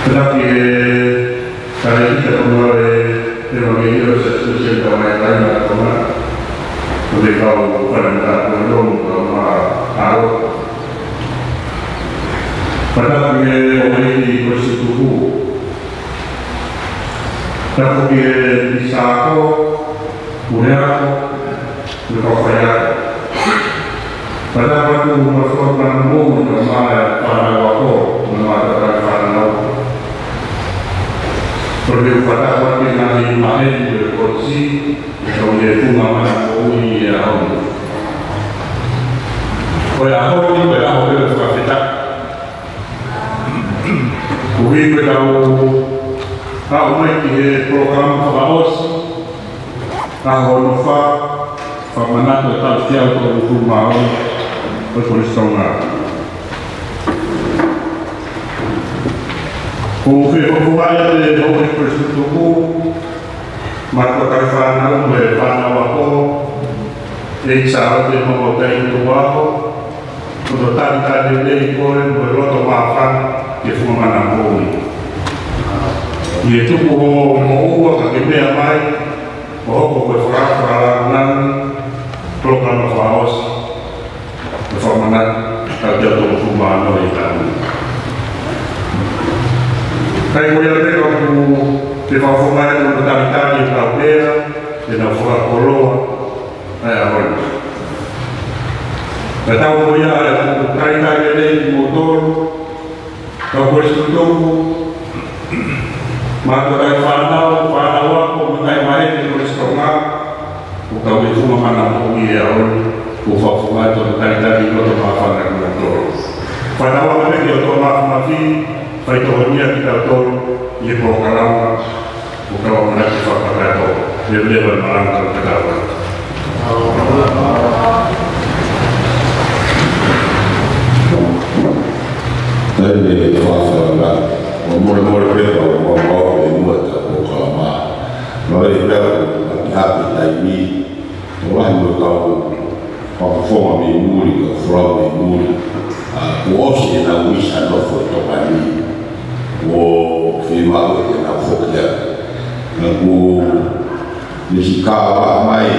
Tetapi kali kita mulai Evangelio sesuai dengan lain agama, mereka bukan belum tahu. Pada orang ini bersetuju, tapi bisa aku punya berkaya. Pada waktu masuk kampung sama para waktu mengatakan kalau perlu pada waktu yang lain berkursi, kalau dia pun mana pun ia tahu. Oleh apa ini berlaku dalam kita? Kami berlaku tahu mereka program kaos, tahu nufa, mana kita tiap untuk mahu berkuliah. Kau berbuat dengan orang bersetuju, maka kerana mereka awakku, insya Allah membuat itu awakku, untuk tadi ini boleh berlaku maafkan di semua nampung. Itu mau kami amai, mau berferagan program kaos. Performanat jatuh rumah mereka. Saya boleh lihat kalau di performanat itu bertani-tani di Laudera, di Nafura Kolo, saya pun. Saya tahu boleh ada bertani-tani di motor, kalau bersetuju, maka dari panau aku mengenai main di restoran, bukan itu mengenai dia. Ufafumat atau tadi itu maafkan dan mengatur. Pada waktu itu kita maafi, faitohnya kita tahu di program bukan mengenai fakta itu. Dia bermalam terdapat. Jadi fakta umur kita umur muda bukan mereka hati lagi orang bertahu forma memori ou from memori o oxe na wisha no foi topani o filmado que na fokia o nishikawa mai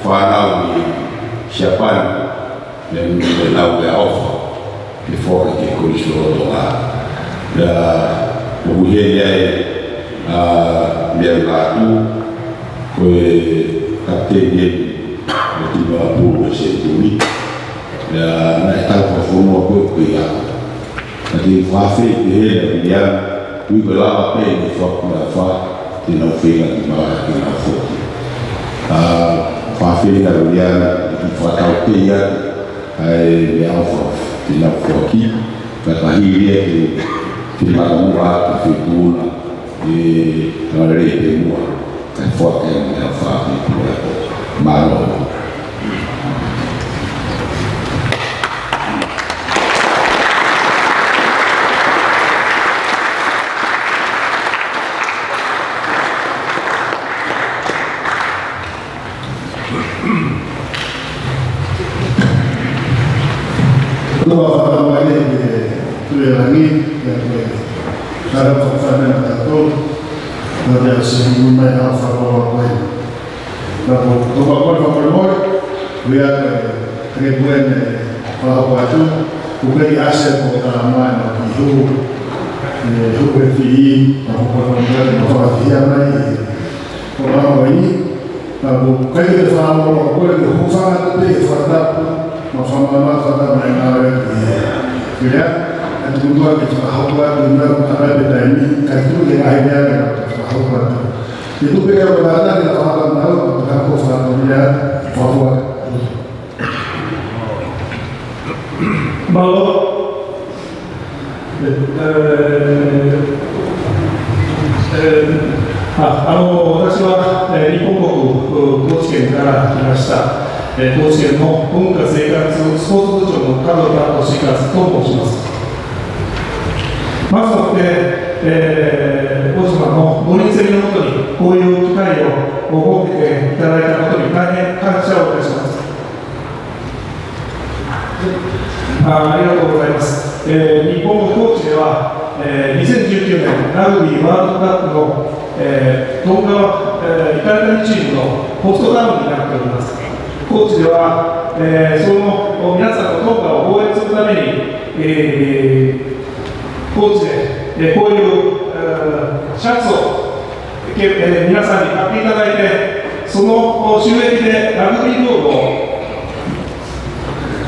fana ni Japan dan na o ofa de fora que colisou lá da o ele mercado foi captei tiba puluh senturi dan naik tahu semua berkuya. Jadi fase dia dia berapa peni fakta di novela di mana di novela. Fase dia fakta dia dia apa di novela kata dia di mana murah di bulan di mana dia semua kan fakta yang fase dia malu. Cara performance itu dari segi mana faktor lain. Kalau faktor lihat ribuan bahwa itu bukan di aset pengalaman itu berfi faktor yang lain. Orang ini kalau kita faham kalau kita faham itu faktor masalah yang ada. Tidak. Kedua kita hawa benar ada bedanya itu yang akhirnya kita hawa itu beda berada di dalam tahu aku selalunya bahwa bahwa私は日本国高知県から来ました。高知県の文化生活スポーツ部長の門田俊和と申します。まずもって、大島の農林水のもとにこういう機会を設けていただいたことに大変感謝をいたします。ありがとうございます。日本の高知では、2019年ークアップの、東川、イタリアチームのホストタウンになっております。高知では、その皆さんのトンガを応援するために、高知で、こういうシャツを、皆さんに買っていただいて、その収益でラグビーボールを、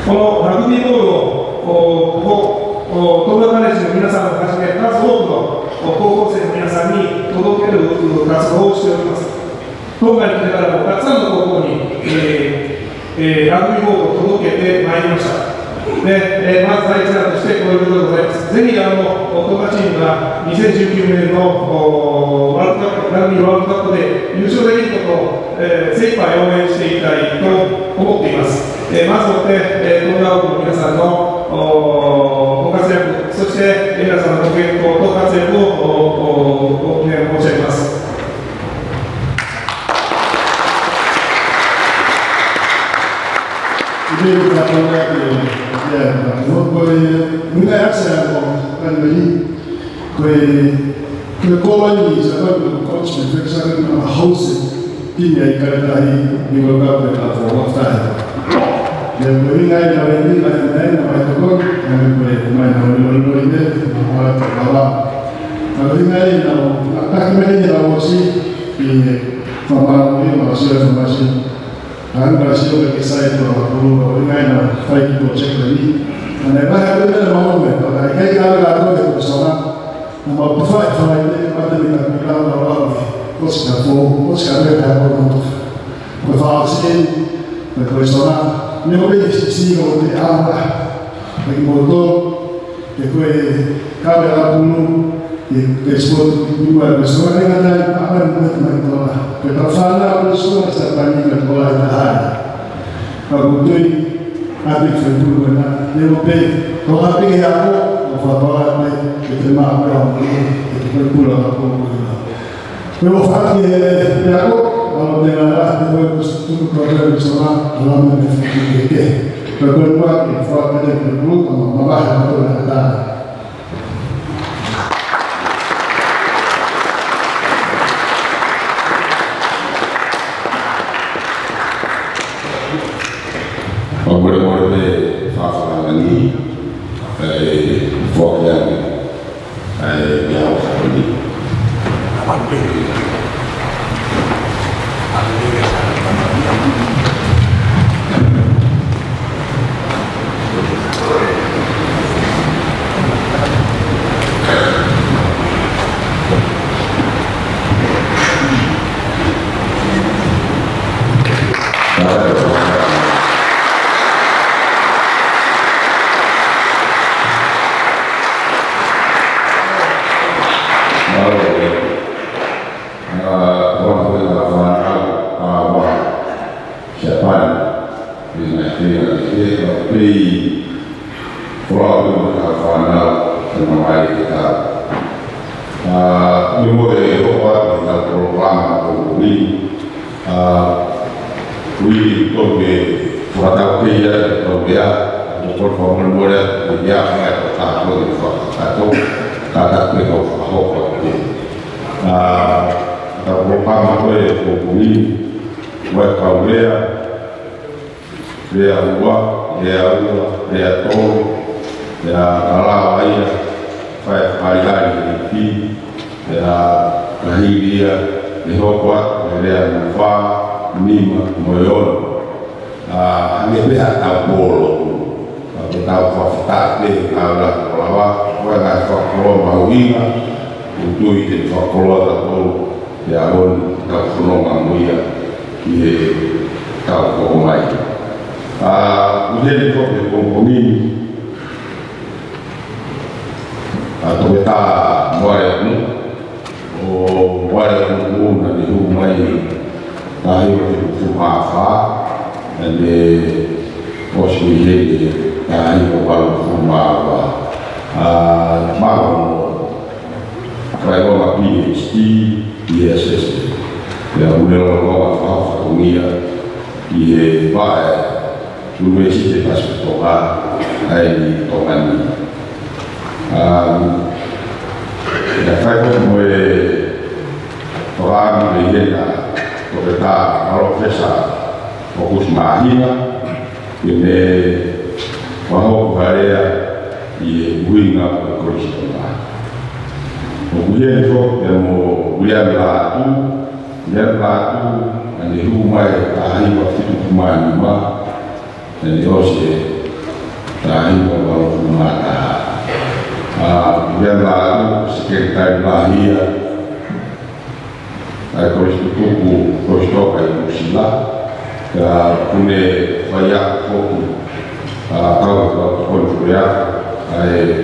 このラグビーボールをトンガカレッジの皆さんをはじめ、数多くの高校生の皆さんに届ける活動をしております。トンガに来てからもたくさんの高校に、ラグビーボールを届けてまいりました。で、まず第一弾としてこういうことでございます。ぜひトンガチームが2019年のラグビーワールドカップで優勝できることを、精一杯応援していきたいと思っています。まずもって、トンガ王国の皆さんのご活躍、そして皆さんのご健康と活躍をお願い申し上げます。Jadi kita lihat ya, mulai aksi yang kan ini, koloni sebab coach infection house ini ikan dari di beberapa tempat waktu. Dan mulai dari ini namanya tu kan, main ini malah terbawa. Kalau ini nak ini awasi di formal ini masih Kan berhasil berkisah itu aku ingat nak fight project lagi. Dan apa yang ada mahu mereka, kalau kalau ada bersama, nama fight ini pada kita bilang bahawa kos kafu, kos kafe kafu untuk berfungsi, bersama. Ini boleh sisi kalau di awal, bagi motor, jadi kalau ada pun ekspor juga bersama dengan apa yang kita lakukan. Petafala bersama sepanjang sekolah tahan. Kalau tu habis sebelum mana, lepas kalau habis aku, favorat kita mahu orang kita pulang aku. Lepas habis aku, kalau dengar aku tu program bersama dalam kita. Kalau buat favorat kita dulu, malah betul ada. Boleh fasa lagi, fokus yang ini. Ya, saya pun boleh pesa fokus mahina ini wahok barea i winga Kristona. Kemudian itu yang mau lihat latu ane rumai tahi waktu itu kumani ma dan diose tahi waktu kumata. Kemudian latu sekitar lahir Kristoka ibu sila kune fayak foku kau konfuriak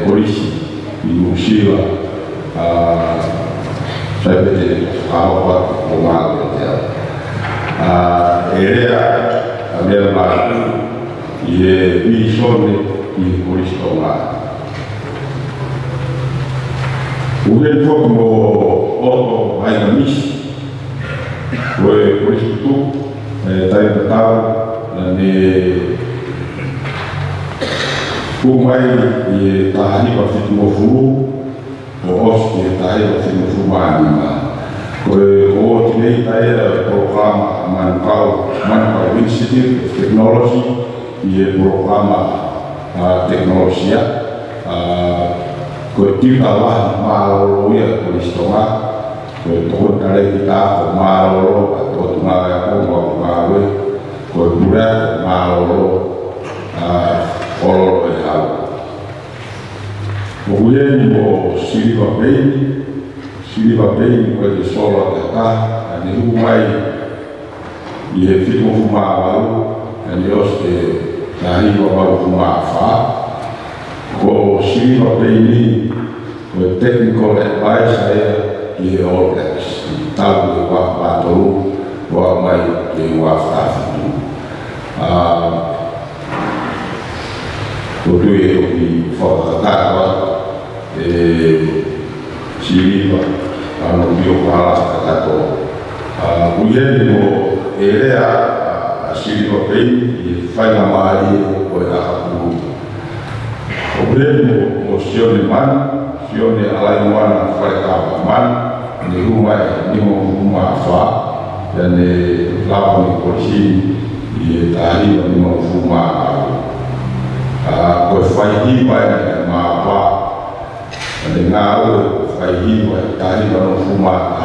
polisi ibu sila saya bete apa komal ya area ambil lagi ye bison di Kristoka kemudian foku mau ayam misi por isso tu está inventado ne kumai e tahani para ficar no furu o oste tahani para ficar no furu mana o tinei taera programa Manukau Institute of Technology e programa tecnologia ko kita lah malo ya Kristona ko tare kita ko malo ko tunga ko ngawe ko dura malo olo ya kemudian mo Silva Bay ko di solo kata ani rumai ye fitmo fuma walu ani oste nahi walu fuma fa ko Silva Bay ni ko technical advice saya ye All Blacks tahu wa patolu wa mai ke wa fafitu ko tu ye di fakata Silva anu bio pala katato kuyen mo area Silva Bay fai na mai ko aku kemudian mo sione alai mana fai ka man di rumah ni rumah fa dan lawan di polisi di tadi ni rumah ko fai di bai ma pa dengar fai di bai tadi rumah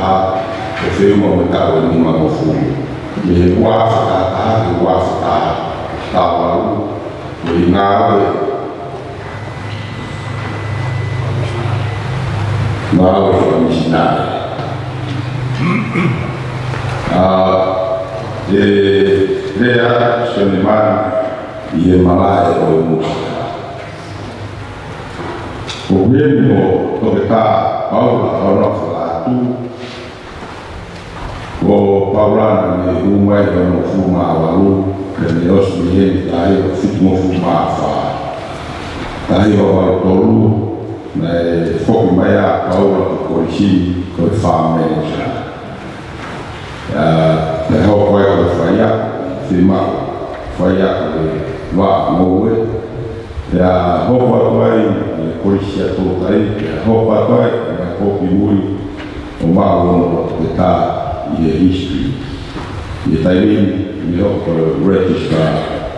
ko fei mo ta ni ma ko fu ni wa fa ta wa ni ngawe komisioner dia seniman ia malah musik kemudian mau kita Paula Falatu Paula ni rumah yang fuma walu dan dios ni tahu fitmo fuma fa tahu walu tolu na foco maya Paula polisi ko farm manager da ho ko faya firma faya wa mowe ya ho ko polisi to tai ho ko ko bimuri o ma lo ta ye history ye tai ni ho ko register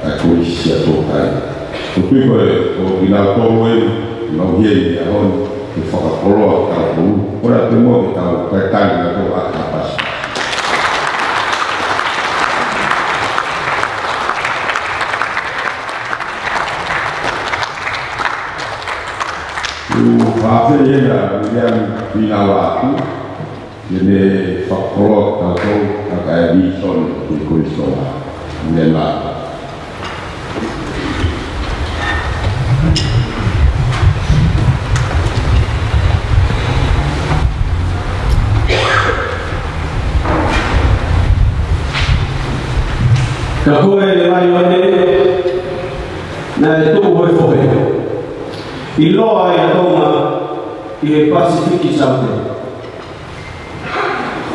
a polisi to tai to ko ina ko no ye ya on que foca colo ta bu ora temo que ta petan na to atas o fato ya final aku ini foca colo ta to ta di son di Kristona nella Kako le vai wane na to boy fohe. Ilo ai atoma i Pacific South.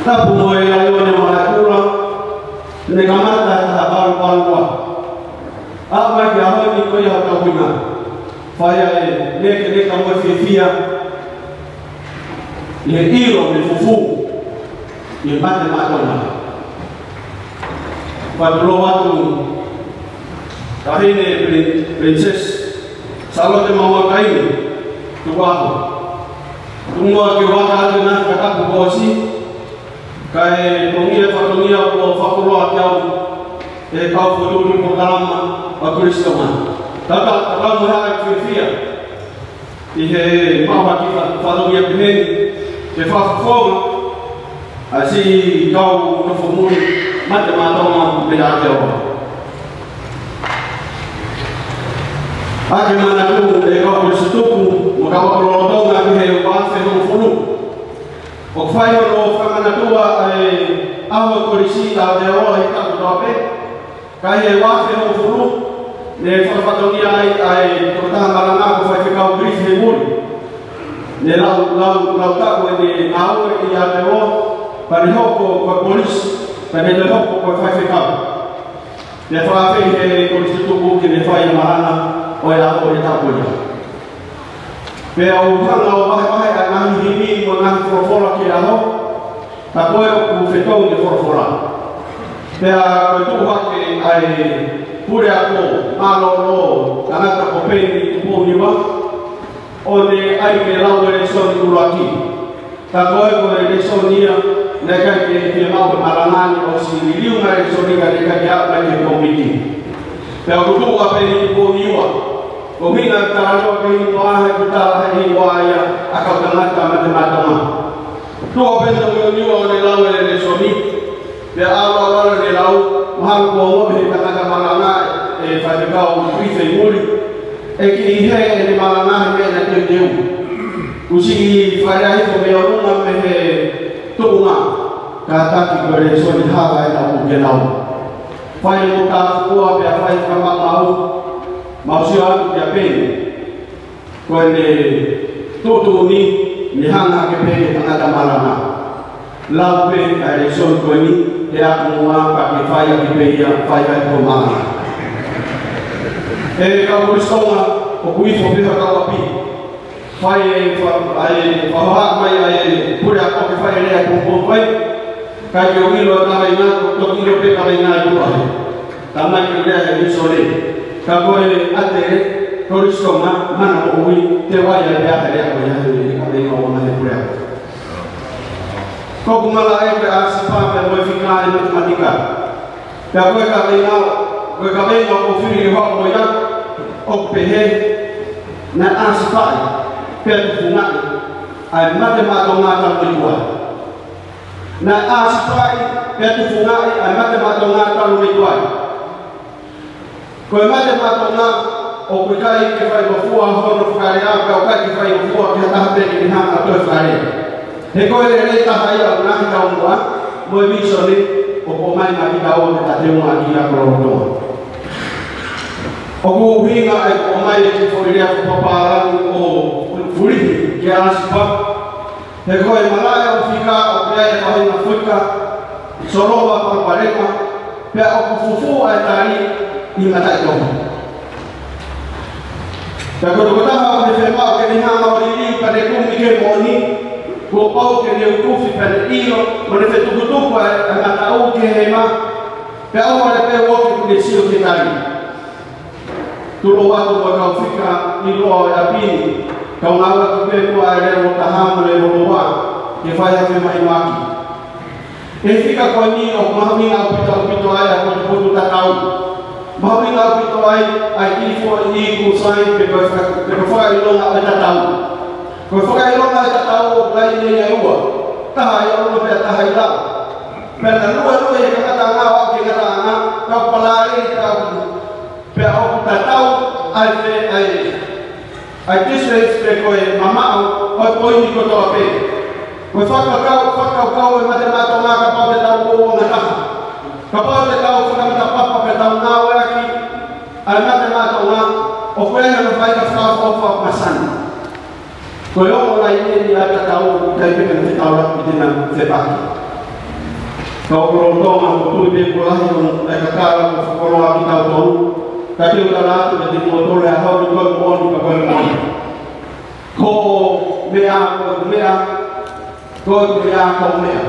Tapu mo e ai wane malakura ne kamata ta baru. Apa ya ho ni ko ya ta wina. Faya ne kamo fifia. Ye ilo me fufu. Ye bate matona. Padlo watu kahine princess salo te mama kaini tuwaho tungwa ke waka na kata bosi kai tongia ko fakulo akyau e kau fudu ko kalama bakristo man tata mo ha kifia ihe mama kita falo ya benen ke fa fogo asi kau no fomuli mate matoma bela teo ake mana tu e kau bersetuku maka kolodong ake he wafe no fulu o fai no fa mana tua e awa korisi ta de o e ta dope kai e wafe no fulu ne fa fatonia ai ko ta malanga ko fa kau gris he mul ne lau ta ko ne au e ya de o pari hoko ko polis pari de hoko ko fa kau ne fa fe he korisitu ke ne fa i malanga o ya o ta ko ya pe au hanga o vai a ngi mo nang forfora ki aho ta ko ku fetou de forfora pe a ko tu ha ke ai pure ako malo lo kana ta ko pe ni tu ni wa o de ai ke la o le son tu aki ta ko le son nia na ka ke ma ko malanani o si liu na le son ni ka ya la ke komiti pe a ko tu ha pe ni tu ni wa Komina talo kini wahai kita hari waya akal tangan macam-macam. Tu apa yang tu orang lau le soni. Dia awal le lau mahal bomo he tanga malanga e fabrikau prife muli. Kini he ni malanga me na teu. Usi farai ko me orunga me he tunga. Kata ki gore soni ha ai na ku lau. Fai mo ta ko apa fai kama mau. Mausio ya peni kwende tutu ni hanga ke peni tanga malana lau pe ai son koni ya kumwa pa ke faya ke pe ya faya ko mama e ka burisoma ko kuifo pe ka wapi faya ai fa mai ai pura ko ke faya le ko ko pai ka ke wilo ta ina to kilo pe ka ina tu ai tamai ke le ni sole kagoe ate koristoma mana ui te waya ya ya ko ya ni ka ni o na pura ko kumala e ka asipa pe mo fika e matematika kagoe ka ina ko ka be mo firi ho mo ya o pehe na asipa pe funga ai matematika ta kuwa na asipa pe funga ai matematika ta kuwa Koe mate matona o koe kai ke whai mafua hono whakare aka o kai ke whai mafua ke tahape ki hanga a toi whakare. He koe rei taha ia o nahi tau mua, moe visoni o po mai ma ki tau o te tate unga ki a korotonga. O ku uhinga e po mai e ki whorirea whapaparanu o furihi ke asipa. He koe malaya o whika o pia e whai na whika, sorowa paparema, pia o ku fufu ai tari ni mata itu. Tapi kalau kita mau berfirman, kita mau beri pada kaum mikir moni, kau ke dia kufi pada ilo, mereka tuh pada tahu kehema, kau ada pewak di sini kita ni. Tuh waktu kau fikir ilo api, kau ngawat tu ada mutaham oleh orang, dia faham firman maki. Fikir kau ni, orang ni ngawat itu ayah, kau tak tahu. Mahu ingat itu ai ifo ni kusai pe fa ilo na ta tahu. Ko fa ilo na ta tahu lai ni ya uwa. Ta ya uwa pe ta haila. Pe na lu ya ka ta nga wa ke ta nga ka palai ta pe au ta tahu ai pe ai disrespect ko mama au ko ni ko to pe. Ko fa ka mate ma ka pa pe ta ko na ta. Kapal te tau whakamata papa pe tau ngāwe aki, ai mate mātou ngā, o koe na whai ka whakawha masana. Koe ongo lai ni ai ka tau, kai peke na whetau rapi tēnā whepaki. Ka okoro tonga o tui pe kulahi o ai ka kāra o whakoroa ki tau tonu, ka teo ka rātu me te mua tole a hau ni koe mōni ka koe mōni. Ko mea, koe mea, ko mea.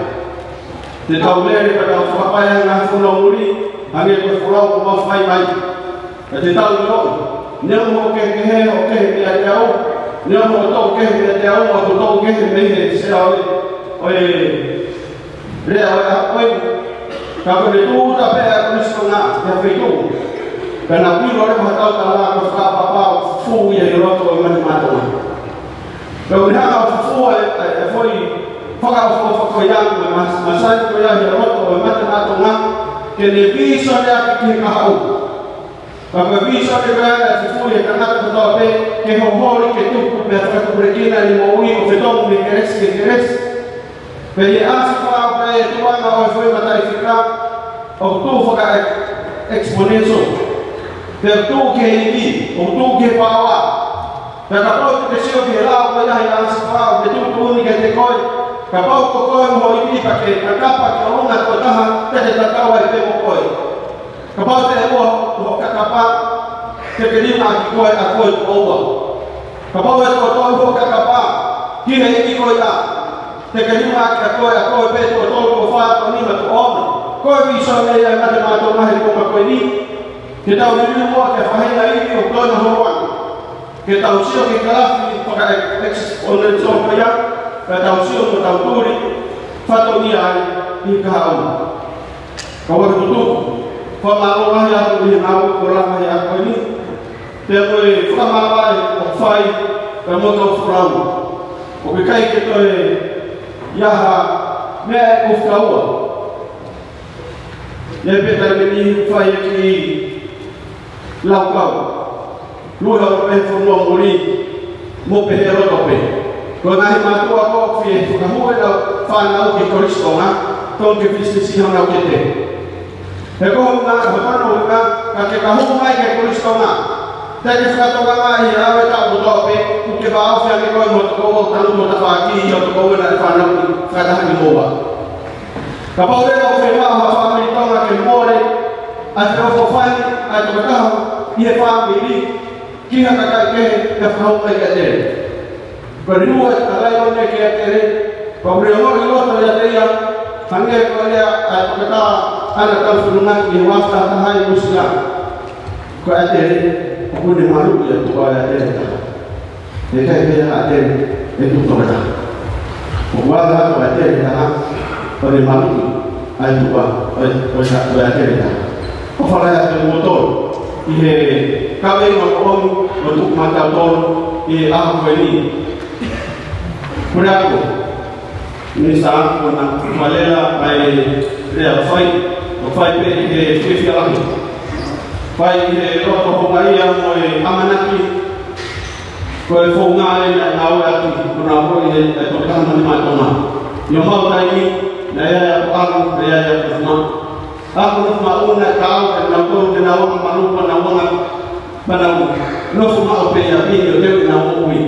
Te tau lere ka tau whakapaya ngā whanau uri, hange koe whanau ko mau whai mai. Ka te tau i roi, nea mo ke he o ke he mea te au, nea mo tau ke he mea te au, o tau ke he mea te se au rea o e hakoe, ka kone tūta pēa Kristo ngā, te whitū. Ka nā piro re maha tau ta ngā ko whakapapau fū ia i roto o mani mātonga. Ka kone hanga o fūa e whoi whakao iangu e masai ko ia i roto o mani mātonga, ke ne viso lea ki ki kahau. Ka koe viso le rea e fū ia ka ngata katoa pe, ke hohori ke tuku me whakapurekina ni mo ui o whetongu me keresi ke keresi. Pe i asa whao pe e tuanga o e whoi matai whika, o tū whaka exponential. Pe tū ke iwi, o tū ke pāua. Pe ka pau te sio ke lao pe iahi asa whao, te tūtūni ke te koe. Ka pau ko koe mo iwi pa ke ka kapa ki o runga ko taha, te te tatawa i pe mo koe. Ka pau te ua o ka kapa, te ke rima ki koe a koe ko ua. Ka pau e ko toi ho ka kapa, ki he iwi koe a. Te ka rima ki a koe pe to tolu ko whaa ko nima ko ona. Koe viso me ia mate mātou mahi ko ka koe ni. Ke tau nini mua ke whahina iwi o toina horuanga. Ke tau sio ke kalafi whaka exponential ko ia. Ka tau sio ko tau tūri. Whato ni ai i ka hau. Ka waka tutuku. Whamaro mahi atu i ngau ko la mahi a koe ni. Te koe whamawai o whai ka moto whrau. O ke kai ke toe iaha mea o whaua. Ia peta ni whai e ki laukau. Luha o pe whanua mori mo pe he roto pe. Ko ngahi mātua ko whie whakahue na whanau ki koristonga, tōn ke whistisi hana ke te. He kohu ngā whakano ngā, ka ke kahu mai ke koristonga. Te ke whakatoga ngā i rawe tau mo tope, ku ke wāo whia ke koe mo toko o tanu mo ta whaki i o toko ue na e whanau ki whakatahaki moa. Ka paurera o whenua o whamiri tonga ke more, a te ofo whani, a te whakahu, i he whamiri, ki haka kai kehe, ka whakau mai ka tere. Ko rua e tarai o ne ke a tere, ko reo mori loto i a teia, hange ko lea a tukata ana tau whurunga ki he wafta tahai musila. Ko a tere, o kune maru i a tuka a tere taha. E kai pēra a tere, e tukata. O wada ato a tere taha, o ne maru ai tuka o a tere taha. O whalai a te motor, i he kawe ma koonu, o tuku matau tonu, i aho koe ni. Kure ako, ni sa ako na malela ai rea o whai pe i he whiwhia laki. Whai i he roto hongaia mo e amanaki, ko e whaunga e na ngau e atu, kuna hoi e tokana ni maitona. I o mautai ni, na ea ako alu, na ea ako whuma. Ako na whuma una e kao, e na tonu te na wanga manupa na wanga, manau, no whuma o pe i a pini o teo i na wangui.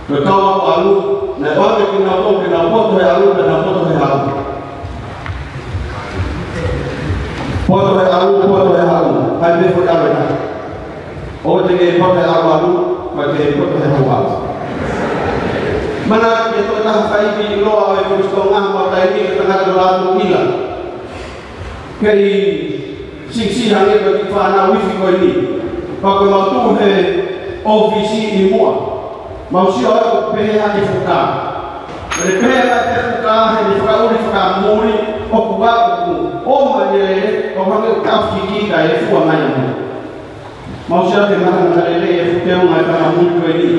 Ko e kaua o alu, na wame ki na tō ki na poto he alu, na poto he alu. Poto he alu, hai me fwoi alu na. O te ke poto he alu, ma ke poto he alu. Mana ke tō taha whaipi loa o e Kristo ngā matai ni ke tangata do lātu ila. Kei sing hange ko ki whāna wifi koe ni. Pako mautu he OVC i mua. Mausio o pehe haki whuka. Mere pehe haki whuka, he ni whakauri whakamori, o kuwa o manere, o hange o kauki kika e fua mai amu. Mausio te mahanga lele e whukeu mai whaka muri koe ni.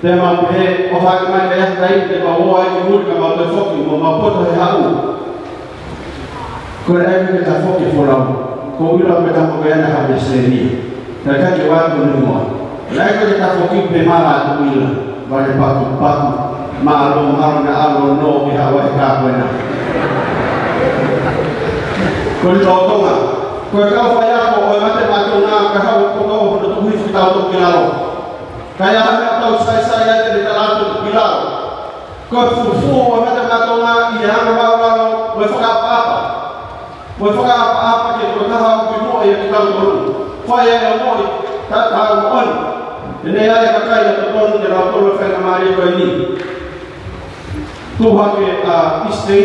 Te mau pehe o haki mai ka yakai, te mau oa e ki muri ka mau te whoki, mo mau poto he hau. Kore ake me ta whoki whorau, ko ura me ta whakaena hape se ni. Te kaki wāku ni moa. Lai ko ta foki pe mala tu ila, vale patu malo marna alo no ki hawa ka buena. Ko lo tonga, ko ka fa ya ko o mate matuna ka hawa ko ko tu hui fita to kilalo. Kaya ha ta usai ya te talato tu kilalo. Ko fu o mate matuna i ha ma ma o fa papa. O fa papa ke ko ta ha ko mo e ka ko. Fa ya mo ta mo Ini ada pakai yang terton dalam tolong family ko ini. Tuhan ke istri,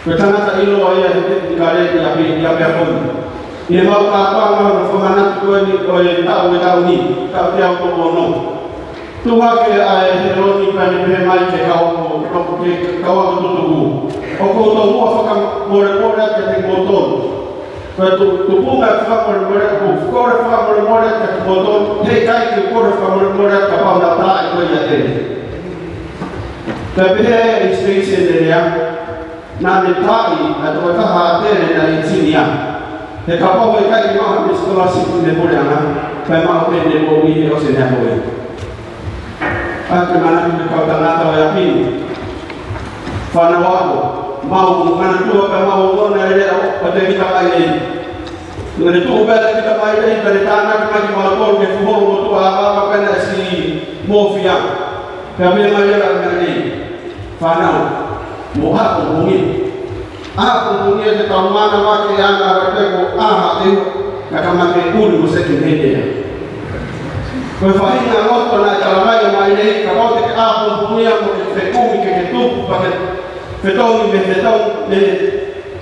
Petangata ilo ia hiti kare dia pun. Ia mau apa mau fomana tu ni tahu ni tahu dia ko ono. Tuha ke ai heroni pani pe mai ke kau ke kau tu. Oko to mo fa more ke te motor. Tu punga fa more ku kore fa more ke motor. Hei kai ke kore fa more ke pa na ta ko ya te. Tapi station dia na detai atau kata hati dari sini ya. Kalau mereka ini mah di sekolah situ dia boleh anak, memang apa dia boleh dia harus dia boleh. Bagaimana kita kau tanah tahu yakin? Fana waktu mau mana tu apa mau orang ada pada kita lagi. Dengan itu ubah kita main dari tanah kemari malam ke fuhong tu apa kena si mafia. Kami main lagi. Fana muhak mungkin. Aku mungkin kita mana waktu yang ada berlaku hati, maka makin ulu sekian ini. Berfaham nak nak cara yang mana kalau kita aku punya mungkin fekumi keketup pakai fetong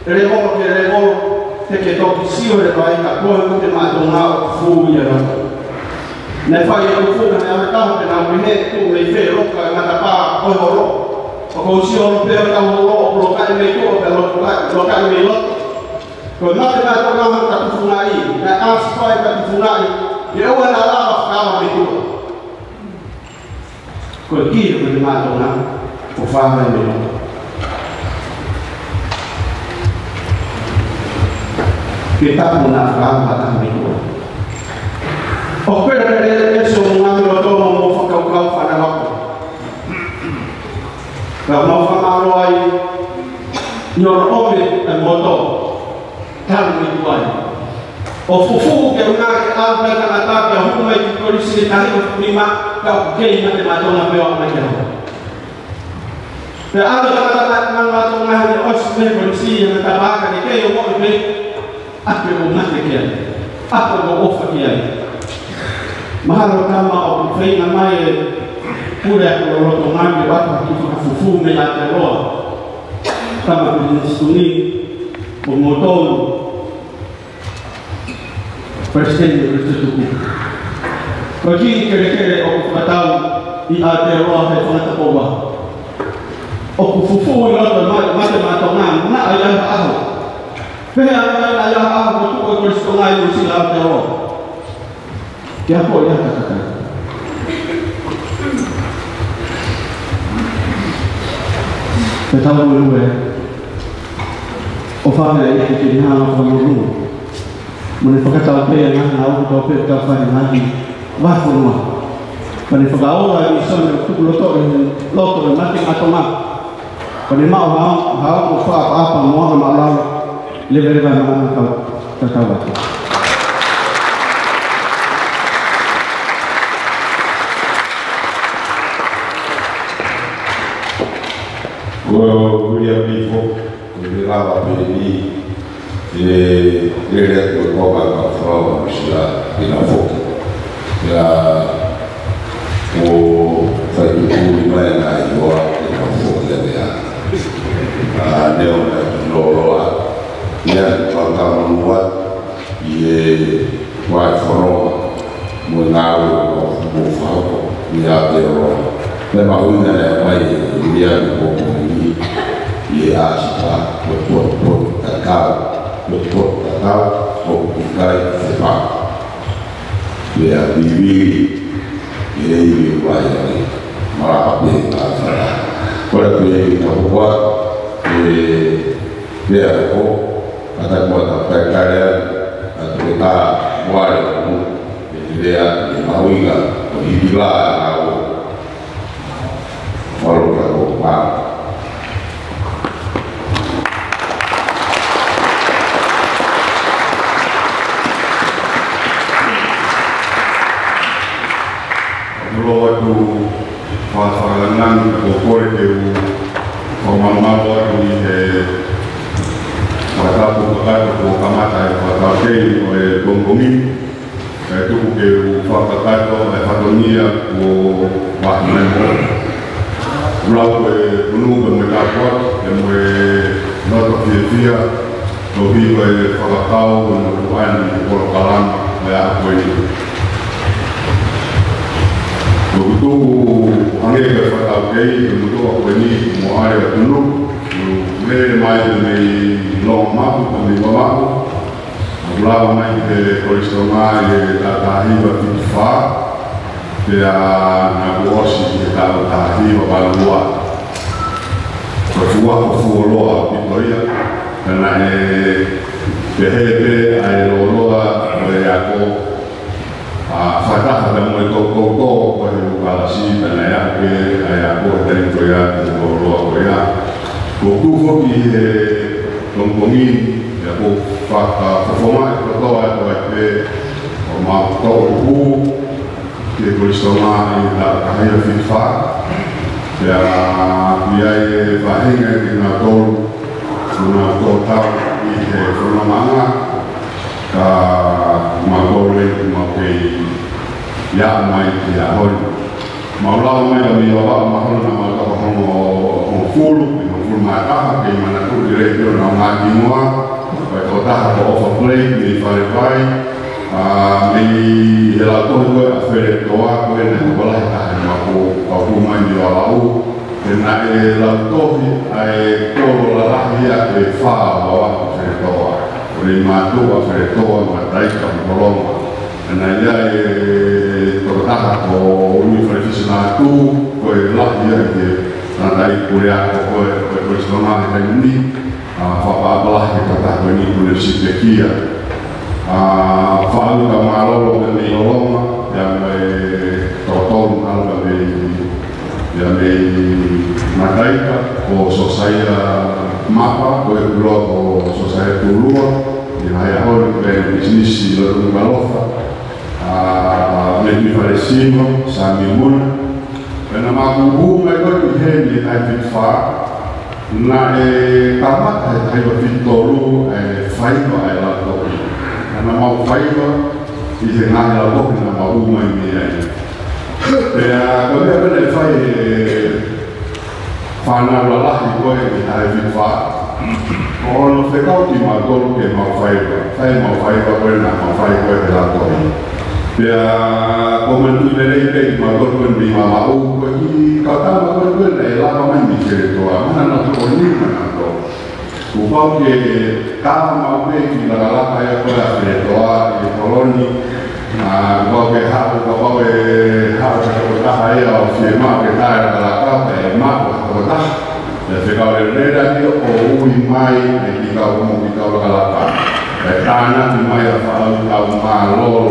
remol keketup siu lepai tak boleh mungkin matungau fu ya. Nafai yang fu yang tahu dengan melihat tu melihat rokok yang apa orang Kau siapa yang tahu lokal itu lokal melot. Kau nak orang tak funai, nak aspek tak funai. Dia orang Allah kau itu. Kau kira bagaimana orang kau faham melot. Kita pun nak faham batang itu. Okey dari semua melot mau fakau pada waktu. Kalau famaroi nyor ome moto tan mituai o fufu ke una ke alba kana ta ke hukumai ko disi tani ko prima ka ke mate mato na pewa na ke pe ala kana man mato na ni osme ko disi na tabaka ni ke yo mo be ape ko na ke ape ko ofa ke mahalo kama o fei na mai Pura kalau rotongan debat itu fufu menyatakan sama jenis ini pemotor presiden bersetuju. Bagi kira-kira aku tahu di atas yang sangat terbawa. Aku fufu yang macam-macam nak ayah aku. Pihak ayah aku itu aku setengah itu silam teror. Dia apa yang katakan? Kita tahu dulu ofanya itu jadi hal yang menifakkan tahu yang tahu tahu kafan lagi bahkan rumah menifakkan orang misalnya itu lotor mati atau mak penima hal apa mau malam lebih banyak kau tahu. William Bifo, William Bini, e ele é o Copa Frau Mishla e na foto. O foi do clube mais na Iowa e na foto deu na Loroa. E a faltava no ar e vai fora Munalo o Falco e a deu. Memang una yang baik dia berhubungi ia asal betul takau bukan sebab dia bibi dia ibu bayi malah dia masalah kalau dia kita buat dia kata buat apa kalian atau kita buat dia mau ingat hilang Walau berubah, dulu waktu pasangan berkumpul itu, mama baru ni pada bukan kamata pada kei oleh bongkomi, itu bukan fakta faktonia bu bahkan Lalu menunggu mereka buat, mereka fia lo vivo e whakakau no kuani i polo kalama me a koeni. Lo kutuku angeka whakau kei ke mutua koeni mo are a tunu me mai me long mapu ka me wamapu Ulava mai te koristonga e ta tahiwa tituwha pia na kuosi e ta tahiwa balua ko fua ko fuoloa pitoia na e pehepe ai loloa e ako whataha da moe toko ko he ukalasi na e ake ai ako e teritoia e loloa ko ea ko kufo ki he tongkongi e ako whakawhoma e katoa e toa e pe o maa toko ku ke koristonga i ta kahia whitwha pia ia e whahinga ki ngā tolu ngā tōtau i he whanamanga ka magore ki mawhei ia mai ki a hoi maulao mai ka mi wawa mahona na mautaka hongo o fulu i no fulu mai taha ke mana tuli reitio na ngā kingoa vai tōtaha ko ofa play mi whare mi he la tohi koe a where toa koe ne hawalahi taha ni mako au kumai mi walau e na e la tohi ai koro la lahi a e whaa wawa a where toa o le mātou a where toa ma taika mkolonga e na ia e tōtaha ko umi whare fisi nā tū koe lahi a ke nātai kure ako koe koe stonga e kai uni whapapalahi e tōtaha koe ni kune sipe kia whaalu ka mārolo me me olonga ia me tōtonu alba me ia me mataika o sosaia mapa ko e kuro o sosaia tulua i hai ahori pe bisnisi lotu malofa me mi faresino sa mi muna pena makubu me ko i he ni hai whitwha na e kamata e taiwa whitolu e whaiva e la toki na mau whaiva i he ngahi la toki na mau mai mi ai pea ko mea pena e whai whanau la lahi koe i hai whitwha o no whekau ki mātolu ke mau whaiva whai mau whaiva koe na mau whai koe he la toki pea ko mantu i lerei pe i mātolu koe ni mamau koe ki kautama koe koe na e lava mai mi kere toa mana na tuko ni mana to ku pau ke kāma mau pe ki lagalaka ea koe a kere toa i koloni ko ke hapu ka pau e hapu ka kotaha ea o fie maa ke tae lagalaka e maa ko kotaha e whekau e rera ki o ui mai e ki kau mo ki kau lagalaka e tāna ki mai a whaau kau maa lolo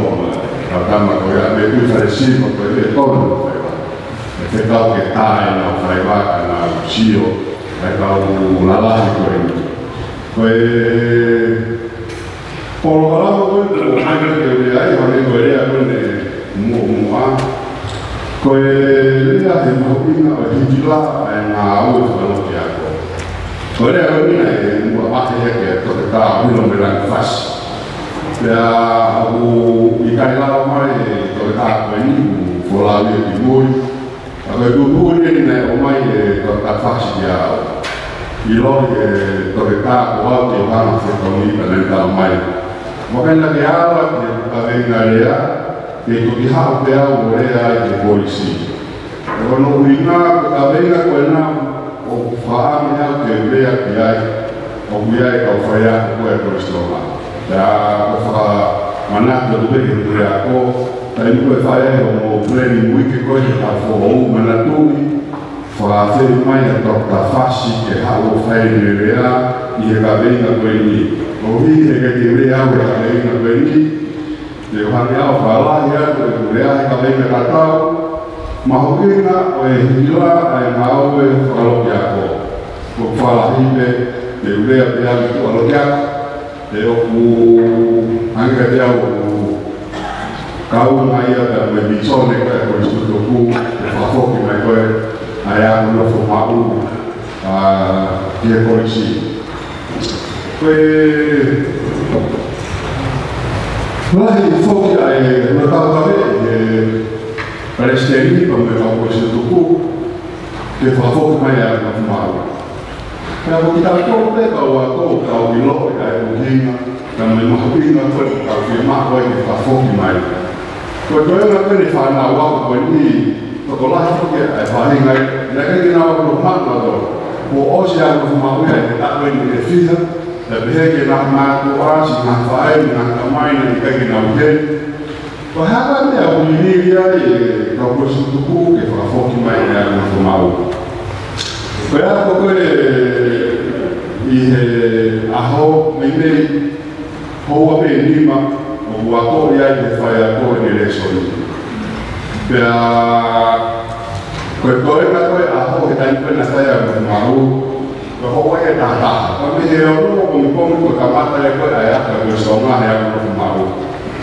ka tama ko ea me kui whare sima ko e tonu whaiwa e whekau ke tae na whaiwaka na sio e kau lalahi ko e ko e polo kalama koe o haika ke ure ai wane koe rea koe ne mua ko e rea he mahupinga o hikila e ngā au e whakaloki ako ko rea koe mina e mua mahe heke toke tā hilo me rangi whasi pea aku i kai lao mai e toke tā koe ni wholawi e ki mui a koe kukuhu ni nei o mai e toke tā whasi ki au i lori e toke tā ko au te hana whekauni ka nei tā mai Wakanda ke ala ke kawenga rea ke tuki hao pe au rea ke polisi. E wano uringa ke kawenga koe na o whaame au ke rea ki ai o kuiai ka whaia koe koristonga. Pea o whaka manaka tuwe ke rea ko tai koe whaia o mo pleni wiki koe ke ka whoou manatui whakawhiri mai a toka whasi ke hao whaine rea i he kawenga koe ni. O hi e ka te rea au e ka leina koe ni, te ohane au whaalahi atu e ku rea he ka leina katau, mahokina o e hikila e ngau e whakaloki ako. Ko whaalahi pe te rea pe au i whakaloki ako, te oku hanga te au kau ngai ata me bisone koe koe stutoku, e whakoki mai koe ai aku nofo mau ki e polisi. Koe lahi whoki ai matau kawe e paresteri pa me whako se tuku ke whakoki mai a ka whumau. Kaya kung kita ko ako ilo ay uhinga na may mahuhinga ko firma ko ay kafoki mai. Kung doon nga ko ni wanawa ko ni pagkulahin ko ay pahinga na ginawa ko rumah na doon. Kung o siya ko fumawi ay takwin ni Efisa na bihegi na matuwa si Nafaay na kamay na ikaginawahin. Pahaba niya kung hinili ay kapos tutuku ke kafoki mai na ako fumawi. Kaya ako aho mene hoa me lima o wako ia i whai ako ni resoni. Pea koe na koe aho he taini pena whai ako maru ka hoa e tata. Ka me he ono o mi komi koe kamata e koe ai aka koe songa he ako maru.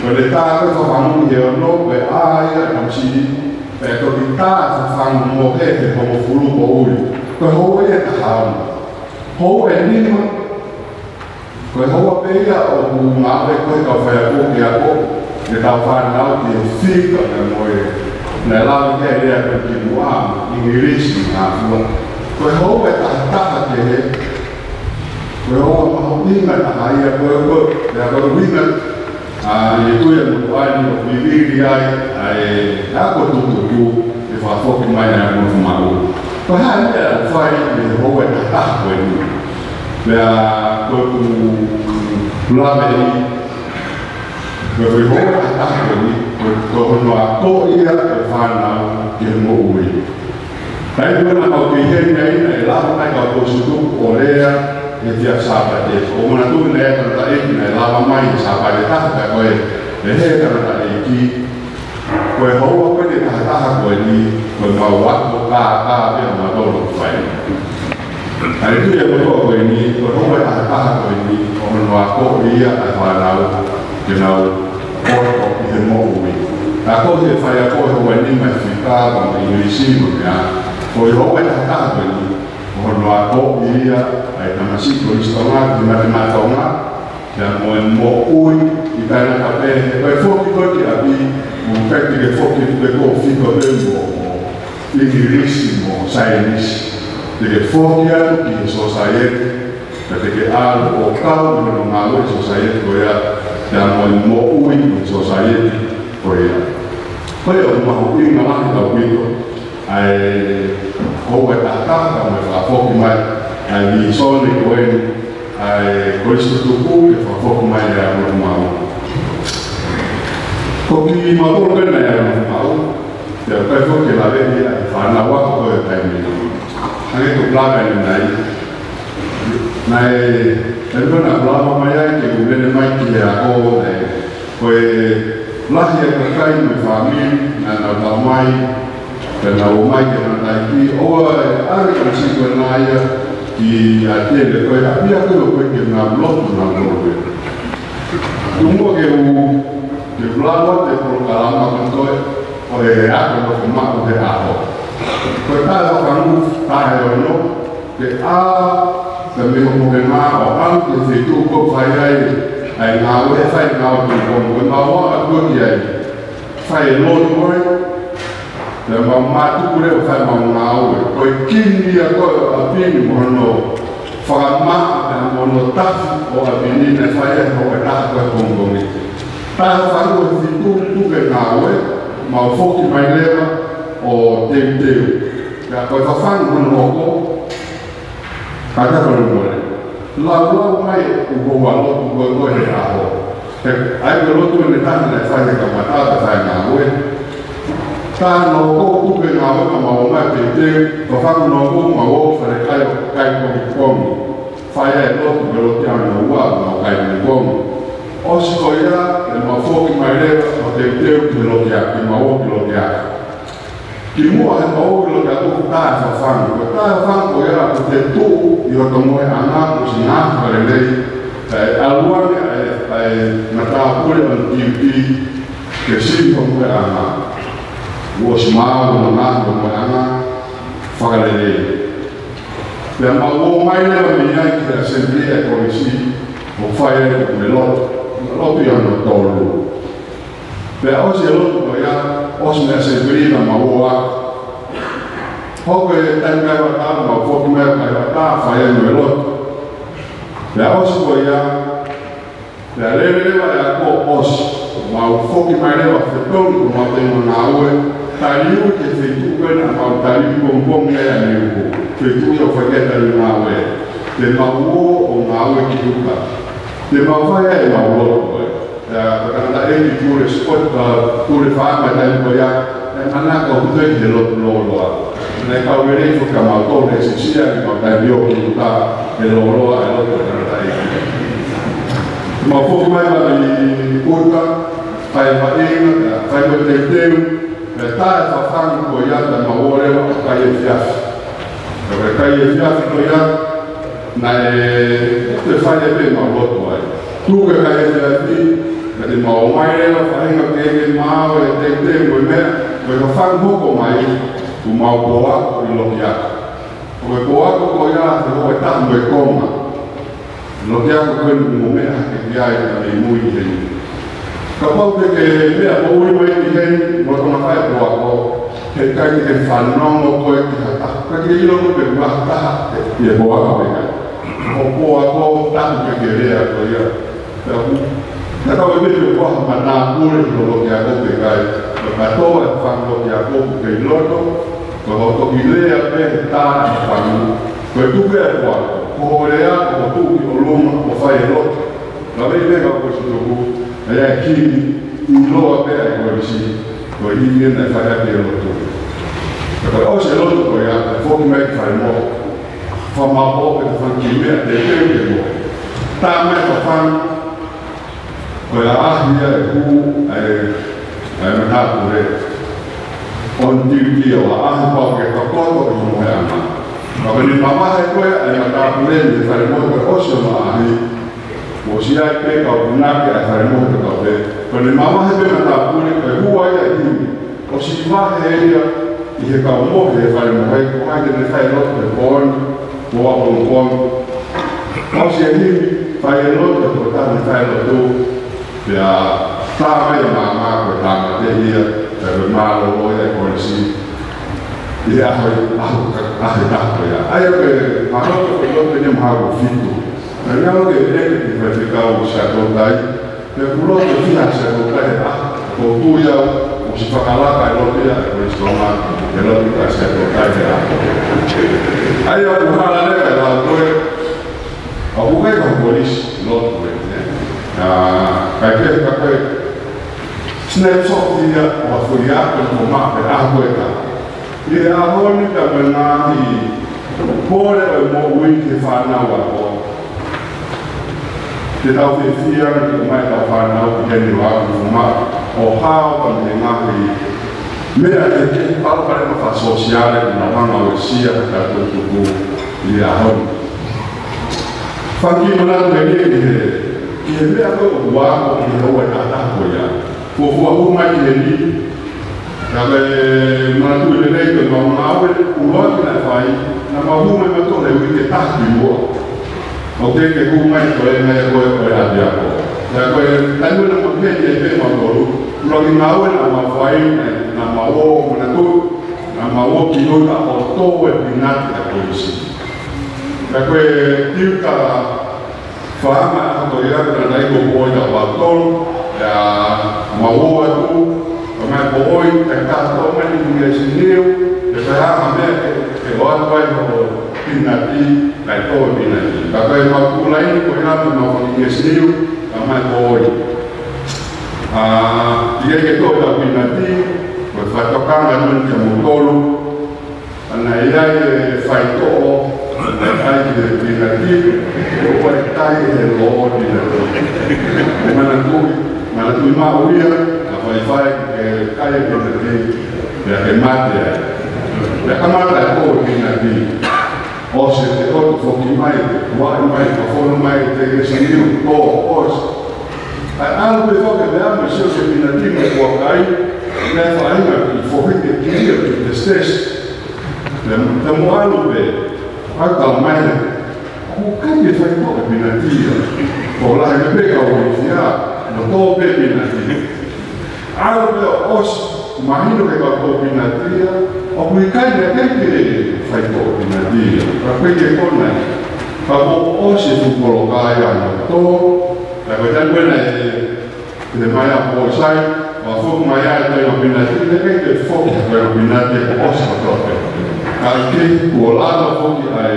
Koe le tā koe whawangu he ono koe aia kamsini pea koe ki tā whawangu mo he homo furu o uri. Koe hoa e tahau. Hoa e lima. Koe hoa pea o kumawe koe ka whai ako ki ako. Ne tau whanau ki e whika na moe. Na lau ke rea koe ki mua ingirisi ngā fua. Koe hoa e tahataha ke he. Koe hoa maho inga taha ia koe koe. Rea koe winga. I koe mutu ani o viviri ai ako tututu e whafoki mai na ako whamau. Koe hae mea whai me hoa e tahataha koe ni. Mea koe ku lame ni. Koe koe hoa e tahataha koe ni. Koe honoa ko ia e whanau ke mo ui. Tai koe na kau ki hei nei e lama mai kau ko sutu o lea e tia sāpa e. O mana tū nei karata e ki nei lama mai e sāpa e tahata koe e he karata e ki. Koe hoa koe ne tahataha koe ni koe mau wako kā pia matolo whai. Ai tu e kotoa koe ni, koe hoa e tahataha koe ni o honoa ko ia e whanau ke nau koe o ki he mo ui. Ka koe he whai a koe hoa ni mai whika wa mai ingrisimu mea. Koe hoa e tahataha koe ni honoa ko ia ai tamasiko istonga ki matematonga kia moe mo ui i taina ka pehe koe foki koe ki api mo pekti ke foki te ko fiko tempo mo ingirisi mo sainisi te ke foki atu ki society ka te ke alu o kau ni no ngālo i society koe ia kia moe mo ui i society koe ia koe o mahu inga lahi tau pito ai koe tahataha me whafoki mai ai ni sone koe ai koe tutuku ke whafoki mai e ako mau. Ko ki mauro pena e ako mau, te o kai foki la vehi ai whanau ako koe taimi. Hange tu plaka ni nai. Nai, e pena plaka mai ai ke ulene mai ki e ako nei. Koe lahi e kakai me whamiri na nau tau mai pena o mai ke nanai ki oa e ari ka siko e naia ki a tele koe a pia koe koe ke ngā blotu ngā blotu. Tumua ke blawa te kolokalama kantoe o e ako no ke mako he aho. Koe tae o kangu tae o no ke a te meho ko ke ngā o au ke whitu ko whai ai ngā ue whai ngā o tu komu. Koe ngā wā a kua ki ai whai e lotu koe te mau mātuku reo whai mau ngā ue. Koe kini a koe a pini mono whakamaa e mono tafu o a pini ne whai e ho e taha koe kongongi. Taha wharu e whitu tuke ngā ue, mau whoki mai lewa o teu teu. Ka koe whawhangu mono hoko, ka tawhanu more. Lau mai u koua lotu koe koe he aho. Ai koe lotu e ne taha ne whai e ka matata whai ngā ue. Tā no ko tuke ngā waka mau mai te te, ka whaku no ko ma o whare kai komi komi. Whai e lotu me lotu anu no ua mau kai komi komi. Osi ko ia, e ma whoki mai rewa o te teu ki lotu a, ki ma o ki lotu a. Ki mua he ma o ki lotu a tuku tā e whawhangu. Ko tā e whangu ia ko te tū i o to moe a ngā ko si ngā whare rei. Aluane e matā pure anu ki ke simpo moe a ngā. Ua si maa o ngā o moe anga whakarere. Pea ma o mai lewa mi ai ki a semblia e korisi o whai e me lotu i ano tolu. Pea osi e lotu ko ia, osi me a semblia ma o a. Hoko e tanga wa ta ma foki mai ka ta fa e no lot. Ya os ko ya. Ya le wa ya ko os. Ma foki mai le wa fe ton ko ma te mo na we. Ta liu ke fe tu ko na ma ta liu ko bom ya liu ko. Fe tu yo fa ke ta na we. Te ma wo o na we ki tu ka. Te ma fa ya ma wo ko. Ya ka ta e ki tu re spot tu re fa ma ta ko ya. Ana ko tu ke lo. Nei kawere fu kamato ne sia ni ma dai bio ki ta e loro e lo per dai ma fu mai ma ni puta fai ma ina fai ma te te ta fa fan ko ya da ma ore ma kai e fiaf per kai e fiaf ko ya na te fai e be ma lo ai tu che kai e fiaf di ma o mai la fai ma che ma e te mo me ko fan poco mai o mau boa o lokia o boa ko ya o ta mo koma lokia ko mo me ke ya e muy bien ka pau de que me a mo muy bien mo ko na fai boa ko ke kai ke fan no mo ko e ta ka ke lo ko pe ba ta e boa ko ka o boa ko ta ke ya ko ya ta ka me ko ma na pure lokia ko pe kai pa to e fan lokia ko ke lo ko to ilea pe ta famu ko tu ke ko ko rea ko tu ki oluma ko fai lo la ve le ko si to ku ya ki lo pe ko si ko i ni na fa ya pe lo to ko o se lo ko ya fo ki mai fai mo fa ma o pe fa ki me de pe mo ta me ko fa ko ya a ni ku ai ma ta ku re on tiu a pa ke ka ko mo ya ma ma ni mama he ko ya ta pure de fare mo ko oso ma ni mo si ai pe ka una ke fare mo ko be ko ni mama he be ta pure ko hu ai ai o si va he ya i he ka mo ke fare mo ai ko ai de fare lo de bon mo a bon o si ai fare lo de ko ta ni fare lo tu ya ta me mama ko ta ma de ya per malo voi e così ya ayo che ma no che lo vediamo a fitto vediamo che è che verificavo se a dai per quello che fino a se dai con tu ya o si fa calata e lo via questo ma e lo dica se dai ayo che la leva la due a buche con polis lo perché snapshot dia o furia ko ma pe a ko ta ye a honi ta na hi pore o mo wi ke fa na wa ko te ta fe fia ko mai ta fa na o ke ni wa ko ma o ha o ta na hi me a te pa pa ma fa sociale na ma na o sia ta to ko ye a honi fa ki ma na me ke me a ko wa ko ni o ta ta ko ya ko fu mai le ni ka le ma tu le nei ko ma awe u lo na fai na ma hu mai to le wi ke ta ki mo o te ke hu mai ko le mai ko ha dia ko ya ko ta nu na mo ke te ma ko lo ki ma awe na ma fai na ma o na tu na ma o ki no ta o to e pinati ta ko si ka ko ti ka fa ma ko ya na dai ko ko ya ba ton ya mau aku kami boy tentang komen Inggris ini saya ambil ke luar kau pinati naik kau pinati tapi waktu lain kau yang mau Inggris ini kami boy dia kita dah pinati berfatokan dengan kemutolu anak ia faito ai pinati kau tai hello di mana tu ma tu ma uia a fai che kai che te ya che mate ya kamata ko ni na di o se te ko fo ki mai ko fo mai te se ni ko os a pe fo che da ma se ni na di ko kai na fai ma ki fo che ti te stesso te mo alu be a ta mai ko kai che fai ko ni na di ko la che pe ka o no to pe pinati algo os mahino ke kau pinatia, o kui kai na ke fai kau pinatia. Tapi ke kona, kau o se tu polo kaya na to, tapi dan buena de maya po sai, o fo maya to yo pinatia ke fo ke pinatia o se to. Kai ke kuola fo ki ai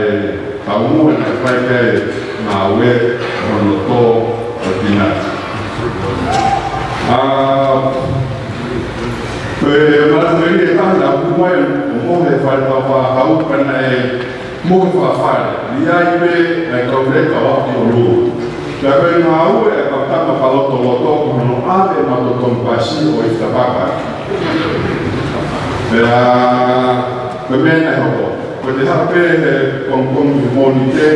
kamu na fai ke na we ono to pinatia. Malah ini kan aku mau lepas apa kan mau apa dia ini kau mereka waktu dulu. Jadi mau pertama kalau tolong kalau ada mau kompasi atau istirahat. Ya, bagaimana itu? Kalau sampai kompon monitor,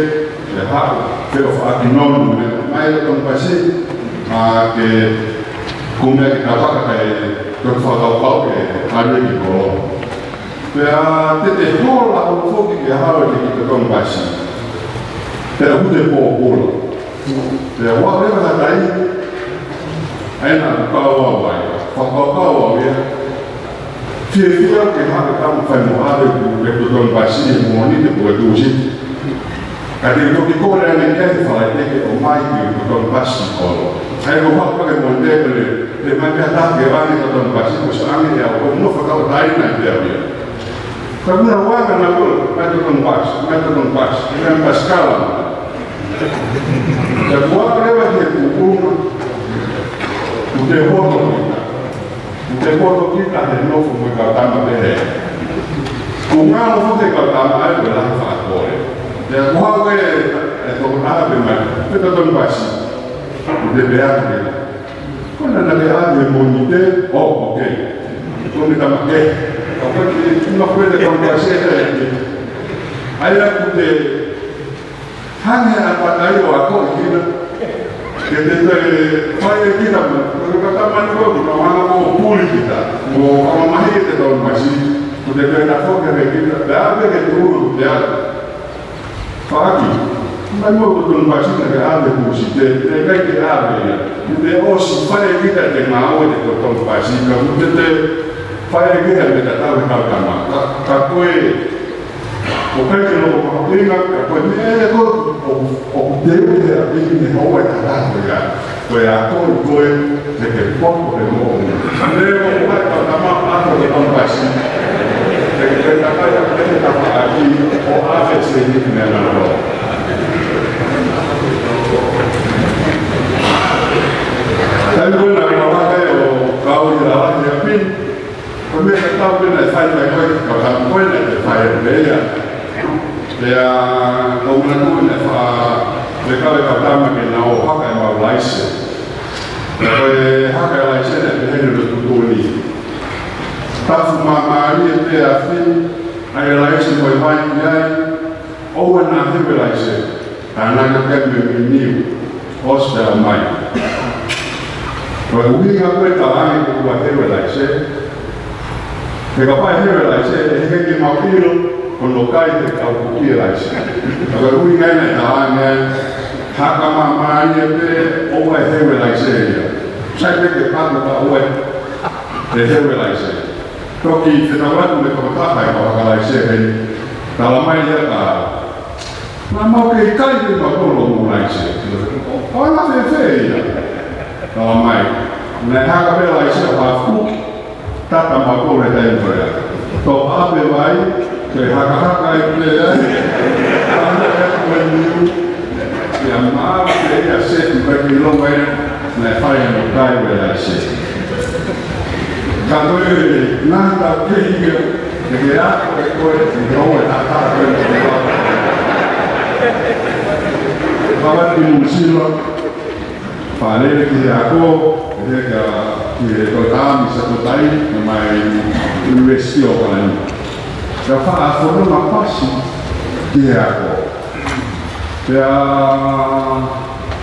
ya kalau fakir non, mai kompasi, ke kumia apa kayak Kau ada di bawah. Ya, tete bola kalau fokus dia harus kita kompasi. Tidak boleh bola. Ya, wah mereka tadi, enak kau awal, kau ya. Fia kita kamu faham ada di kompasi moni di bawah dosis. Kadang itu kita orang yang kalau kita omai di kompasi kalau. Saya mau pakai model memang kata kewan itu kompasi musuhnya ya, mau fakau lain aja dia. Karena awak kan aku kompas, dengan Pascal. Jadi awak lewat dia kumpul, udah foto kita ada nopo mereka tambah deh. Kungal foto kita tambah ada lah faktor. Jadi awak itu apa memang kita kompasi. Udah berat ni. Kau nak berat ni monitor, oh okey. Kau minta makai. Apa cuma kau ada kompasi ni. Ayah kita hanya apa tahu aku ini. Kita fire kita, kalau kata mana kau pulih kita, mau mahir kita tahun masih. Udah kena fokus kita, dah apa kita dulu dia. Pagi. Mas não estou fazendo nada com você, nem vai criar ele. Então, hoje faz vida de mal de estou fazendo, então faz vida de tratar de calma. Capoi, o que não vou fazer, capoi é o Deus de a vida não vai tratar já. Foi a todo foi de que pouco de novo. Não vai tratar mal de estou fazendo. De que tratar aqui o ABC de melhor. Tapi pun nak pakai kau jalan jadi, pemirsa tahu pun nak saya kau tak pun nak saya dia, dia kau nak mereka pertama kena pakai mau license, kalau pakai license dia hendak tutup ni. Tak mama dia afi, ada license boleh bayar, orang nak dia license, anak kan memilih, os dalam mai. Kalau kita apa tahu itu buat hewan Jika pai hewan ini kita mau pilih kalau kai itu kau pilih Kalau kita ini tahu hak mama ini awal hewan saya pikir pada awal hewan Kalau kita nak mereka tak kalau kalau mai dia mama kai itu kalau mulai orang kalau mai, mereka kabel Aisyah Bafuk, tak tambah boleh tembak. Top apa baik, kehak-hak itu ya. Yang maaf dia set bagi lomba, mereka yang berkait dengan set. Kalau nanti kehingga, kira kau lomba tak Bapak dimusil. Falei que que cortava satu tadi namai investiu para ini. Já faz uma parte que ya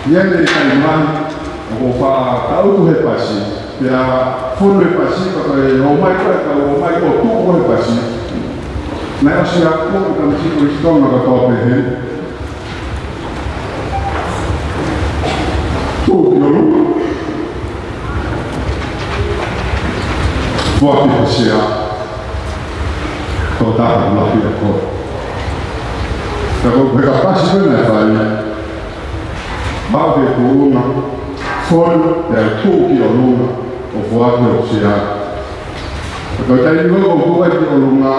yang dari Kalimantan aku tahu tu repasi ya full repasi kalau omai tu repasi. Nah siapa kita mesti beristirahat nak tahu pehen. fuaki sia kota lahi ko ko ka pasi na fai ba ke kuna fol ya tu ki olunga o fuaki sia ko tai ngo ko fuaki olunga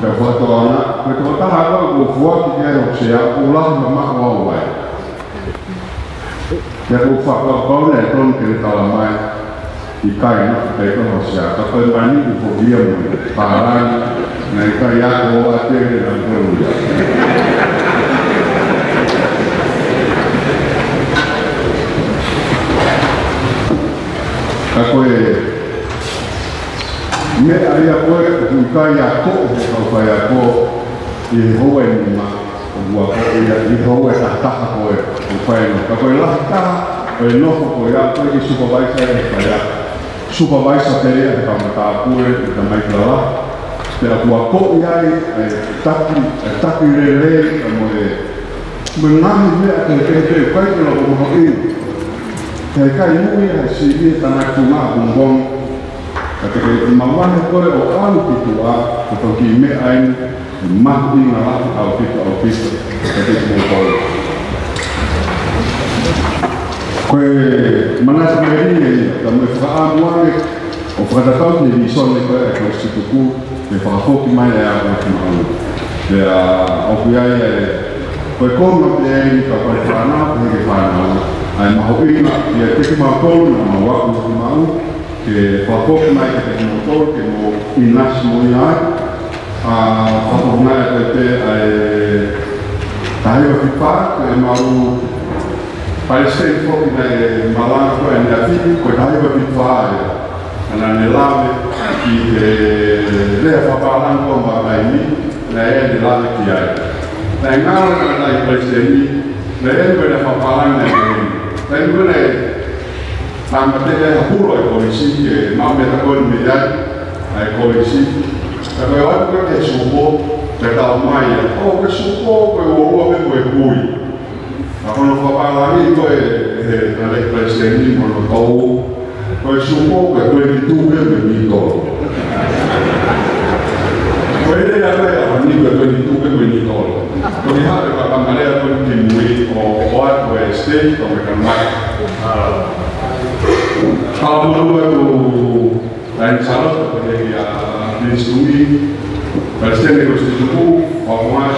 ya foto ana ko ta ha ko fuaki ke sia ulah mama wa wa ya ko fa ko ne ton ke ta mai ikai na te ko sia ka ko mani ko dia mo paran na ikai ya ko ate na ko ya ka ko me aria ko ikai ya ko ko ya ko i ho ni ma wa ko ya i ho ta ta ko ko no ka ko la ta no ko ya ko ki supervisor ya supervisor teria de kamata pure de mai kala pero kwa ko ya taki rele como de menami me a que kai no ko ko i que kai mu ya si ni tana kuma bongon que mamá ko o alu kitua ko ki me ai mahdi na au kitu que mo ko koe manas meri tamu faa muane o fata tau ni son le koe ko situku le fa foki mai le a ko mau le a o kuia koe ko no le ni ka koe fana ke fana ai ma hopi na ia te ma ko na ma wa ko mau ke fa foki mai ke mo to ke mo inas mo ia a fa ko mai te ai tai o fipa ke mau Paese fuori dai malati e da figli, poi dai per il fare, nelle lave, lei fa parlare con lei è di lave che hai. Lei non è dai presenti, lei è quella fa parlare lei è quella tanto che è pure ai polizzi che mamma da quel miliardo ai polizzi. E poi oggi che suo per da ormai, che suo quel uomo per quei cui. Ma quando fa parlare poi dalle presenti non lo trovo poi su un po' per quelli tu che mi tolgo poi lei la famiglia per quelli tu che mi tolgo quindi aveva la maniera con che lui o altro è stesso come mai kalau tu lain salah seperti di studi Presente questo tuo, ormai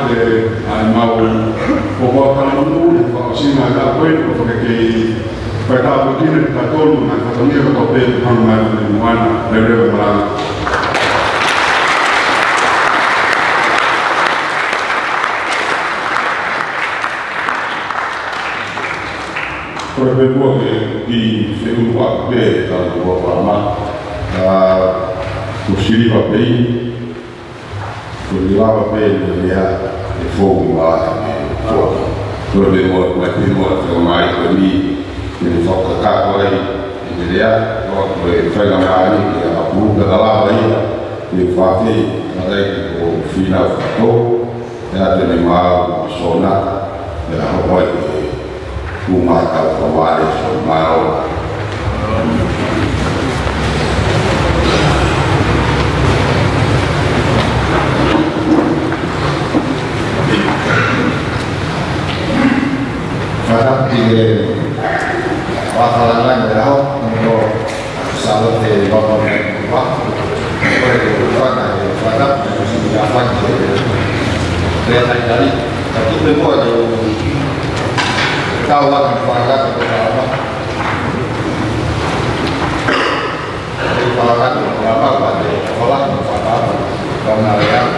mau provocare nulla, facciamo da quello perché per la routine di Catolo, ma cosa mia che ho detto non mai di Moana, le breve brano. Proprio che di secondo qua bene tanto può ma uscire va bene Kulilava pele ya fogo lá por ver o que é o mais ali ele foca cá por aí ele é o que faz a área que a buga da lava aí ele faz aí o final do é a animal sona é a roupa o marca o trabalho mal Farap di Wakalan Daho untuk salut di Bogor Pak Berikutan dari Farap dan Siapaan dari tapi semua itu kawan Farap itu apa Farap pada sekolah Farap karena yang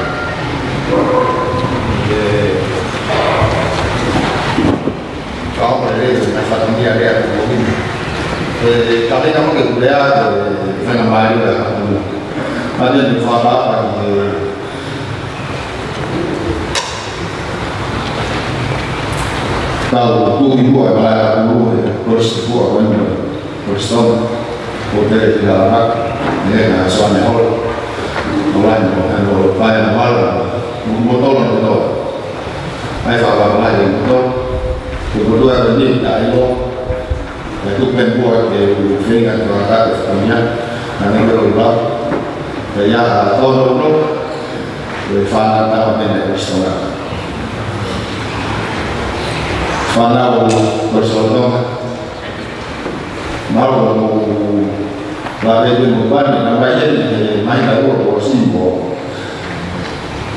Kalau mereka masa dia mungkin kali kamu kemudian fenomena itu ada di Farah kalau tu ibu adalah dulu terus ibu akan terus hotel di dalam ini suami hol mulai kalau bayar mahal motor ay Farah lain motor Kemudian ada ni Dayo, itu penbuat dari Finland Barat, Espanya, dan yang berulang ya todo no fana ta bene restaurant fana bersono mau la vede mo bani na bayen mai da ko simbo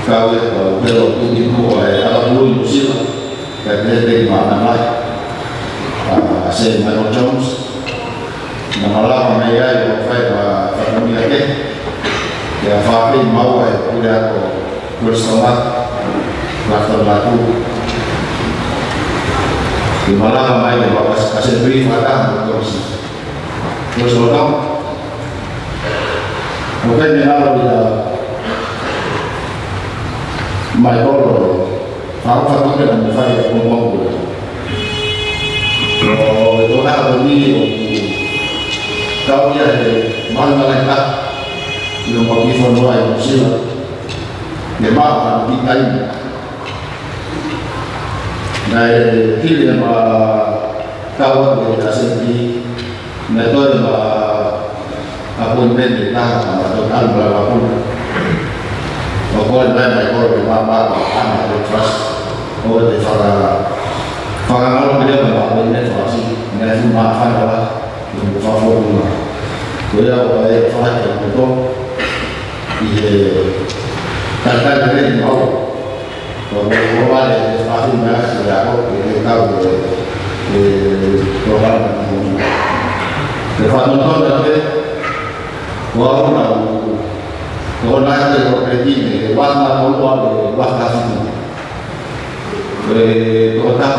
kawe pero tu di mo ala bulu sila ka de mana mai se Michael Jones na malama mai ai ko fai ba família ke ya fa mau udah ko bersama laku di malam mai bawa kasih brief ada terus orang mungkin yang lalu ya mai kalau aku kan saya ngomong itu lah begini kau ya malam mereka yang mau gifon mulai sila memang kita ini dari hilir kawan kita sendiri metode apun pendek atau kan berapapun pokoknya dari kalau memang anak trust oh di kalau dia memang informasi dengan maafan adalah yang favorit dia boleh faham betul kata dia mau kalau ada sesuatu yang sudah aku tahu program Depan nonton tapi walaupun kalau naik ke properti ini warna keluar warna sini kota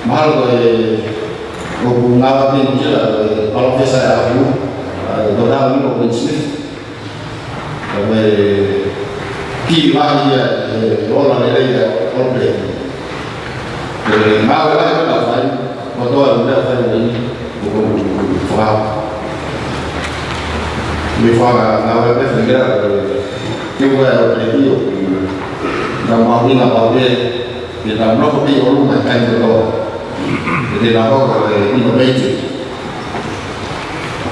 mahal ngawapin juga kalau saya aku total ini open shift kira dia orang lain ya problem ngawap lagi kan apa motor udah apa ini faham misalnya ngawap itu segera juga operasi gampang ini apa kita merokok di orang makan itu jadi apa ini berbeda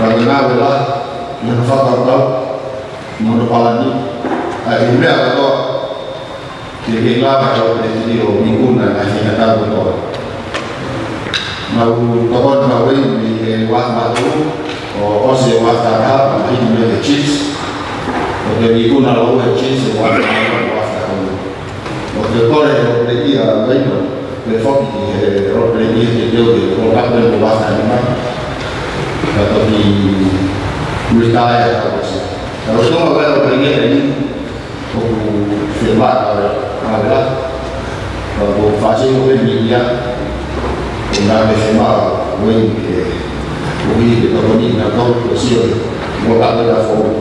karena adalah yang faktor tahu menurut ini atau jadi kalau presiden minggu dan akhirnya tahu betul mau kawan mau di waktu itu si waktu apa ini ada cheese oke minggu nalar cheese waktu oke kalau presiden lain Before di properti itu di kota dan luas animal atau di wilayah kalau semua kalau pergi dari firman adalah kalau fase media dengan firman wing di koloni atau sosial bukan ada form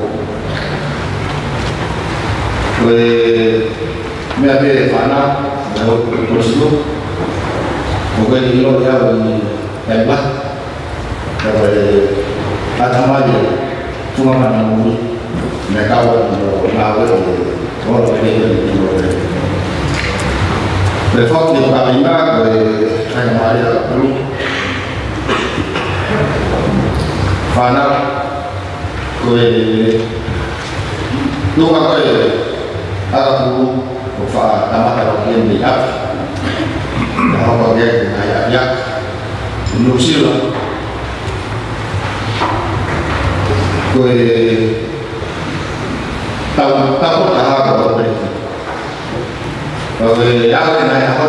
mereka mana kalau prosedur mungkin di luar dia tembak kalau ada aja cuma mana mungkin mereka ngawal orang ini di luar besok di Palembang saya kemarin perlu fana kue lu apa ya ada perlu fa tambah kalau dia lihat kalau dia kayak Indonesia kue tahu dah kalau berita kue yang naik apa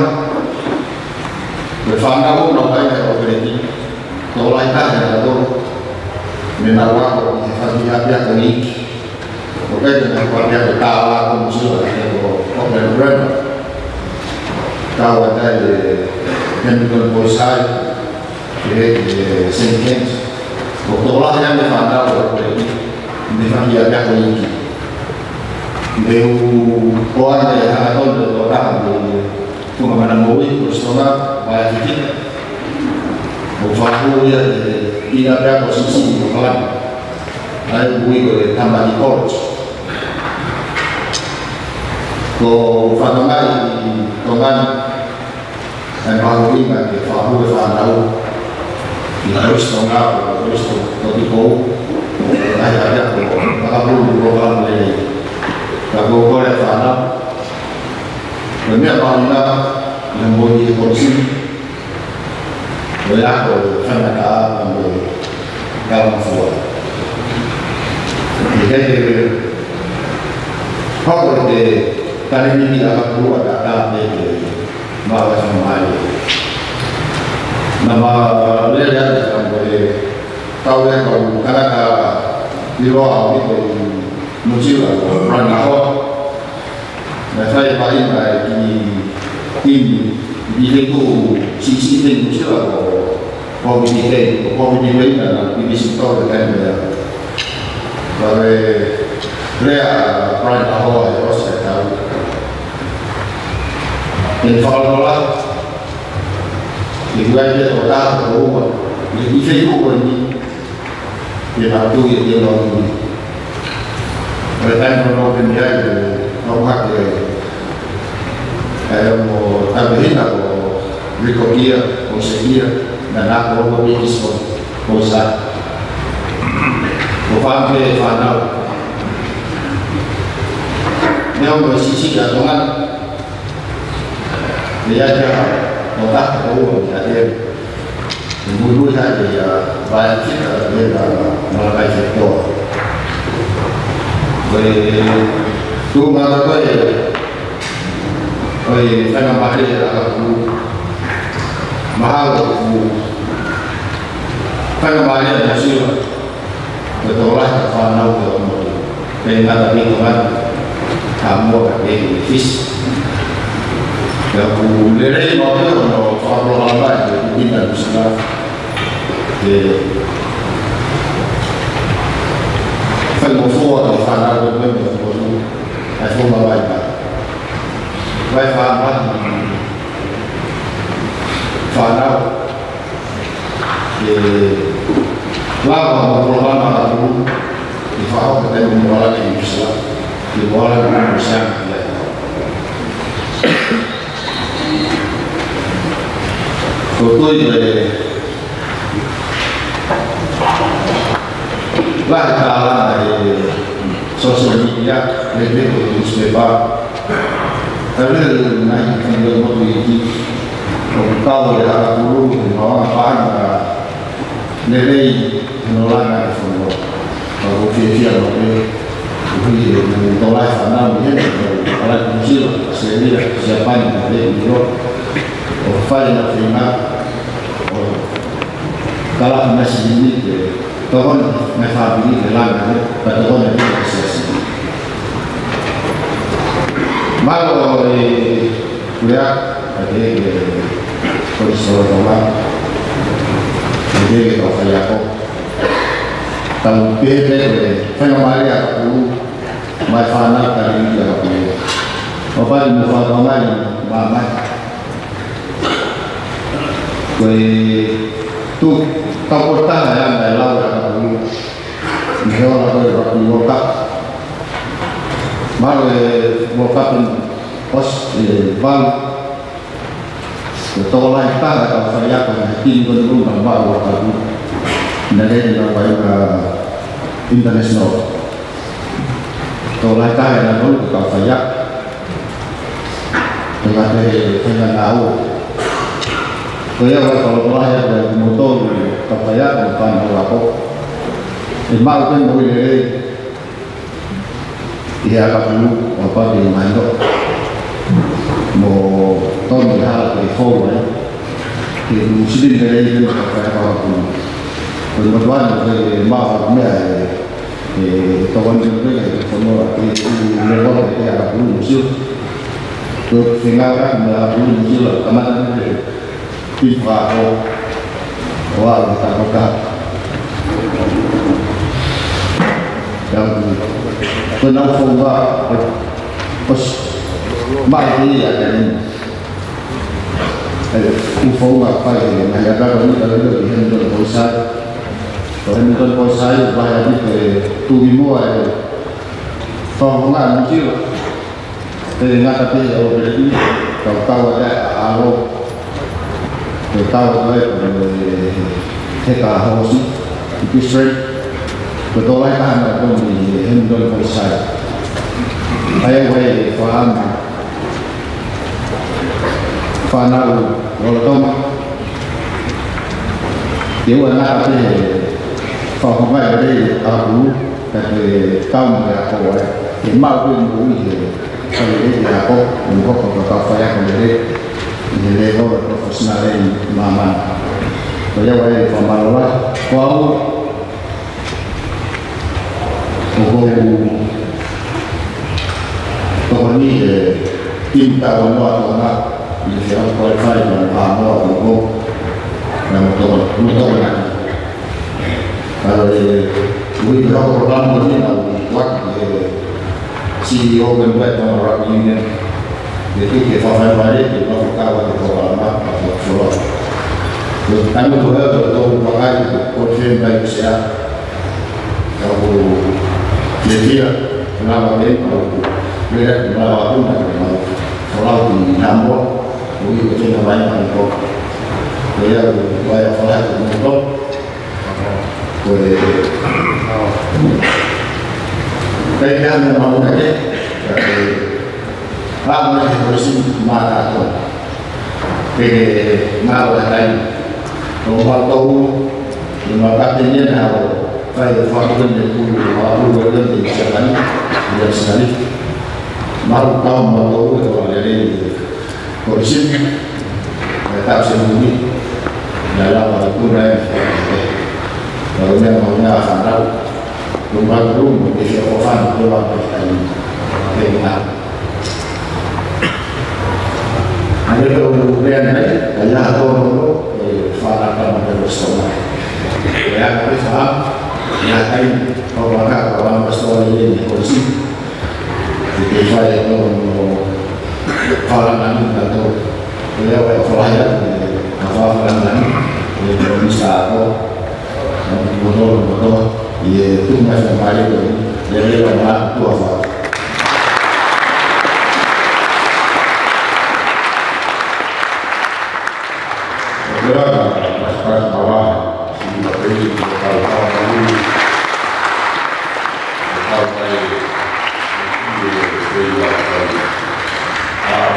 berfaham kamu nampai kalau berita kalau lain tak ada tu menawa kalau dia ini oke dengan keluarga bertawa muncul kalau berbrand tahu ada yang bukan bosai sengkeng waktu lah yang dipandang kalau dengan dia ini Deu orang yang sangat tahu orang itu mana mau bersama banyak kita bukan ya tidak ada posisi bukan lalu gue tambah di coach ko fatanga di tongan dan baru ini kan fahu tahu di harus tonga terus to ada aku program ini aku boleh faham ini apa anda yang boleh polisi boleh aku sangat dalam semua jadi kalau de kali ini aku ada bawa sama nama lihat kan boleh tahu yang kalau karena di luar itu muncul orang awak dan saya paling di itu sisi yang muncul komunitas dan di sektor dengan dari orang awak yang saya tahu yang kalau itu aja orang awak di Facebook ini dia tahu dia lalu mereka melakukan dia orang mau tambahin atau rekodia conseguir dan aku mau bisnis kosa bukan ke final dia bersisi jangan dia aja otak tahu jadi dulu saja ya banyak kita dia melakukan sektor tu mana kau tengah mahal aku mahal aku tengah mahal hasil betul lah kalau nak pengen tapi kan kamu ada fish aku lelai mau kalau lambat kita bisa phần một số thì phản nào được với một số mà bài bài phản nào thì lao vào một program nào đó thì phá học cái mình gọi là cái gì thì gọi là cái sang tôi về lah dalam dari sosial media, media newspaper, tapi naik ke dalam ini, kalau ada guru orang apa nilai menolak semua, kalau via tolak sana mungkin orang kecil sendiri siapa yang ada di luar, file terima, kalau masih ini Tohon mefabili dalam pada tohon yang proses. Malu kuliah ada polisi orang, ada kita saya kok. Kalau beda fenomena aku macam kali ini aku. Apa di muka orang mama. Tu kau portal yang dalam aku, misalnya aku buka, malu buka pun pos bank, tolong kita kalau saya kan tim pun tambah aku, nanti nampak internasional, tolong kita yang lalu kalau saya, dengan tahu. Saya kalau pelajar dari motor, saya bukan aku. Lima kan boleh dia akan apa di mana mau tahun dia dari forward, di muslim dari itu apa aku. Kemudian dari mau apa tahun itu semua itu level dia aku muslim. Terus tinggal aku muslim kemana Infra wah kita buka yang penafung pos mati ada ini info apa ini ada kalau itu handle posai bahaya di tubuhmu ada pengengan kecil dengan tapi berarti kalau tahu ada alo tahu saya kita harus itu straight betul lah kan aku di Indonesia saya paham Fanal Rolotong dia anak apa phòng phải ở đây ở lũ tại vì công là cổ ấy thì mau quên lũ thì sau đấy là có mình có cà phê còn đây thì đây có professional đây mà bây giờ vậy phòng mà nó có còn đi để tìm tạo nó là thì sẽ có phải là làm nó cũng là một tổ này we have a program with what the CEO and what our union the ticket for everybody to not cover the program for the time to have the provide portion by share kalau dia kenapa dia dia kenapa pun kalau di Hamburg we go to banyak kok dia banyak orang untuk đây là một cái ba mươi persen mà về nào là đây còn bao tô nhưng mà các thành viên nào phải phát huy được họ luôn luôn thì sẽ đánh được sẽ đi bao cao mà tô rồi là đi persen tạo sự vui là cũng đây kalau dia maunya akan tahu rumah belum menjadi ovan keluar dari dengan ada kemudian kayak atau dulu fanakan bersama ya tapi paham ya kain apakah orang bersama ini polisi di saya itu fanakan atau ya fanakan apa ini bisa atau betul ya itu masih kembali dari orang tua saya. Saudara, pas bawah sebagai kalau ini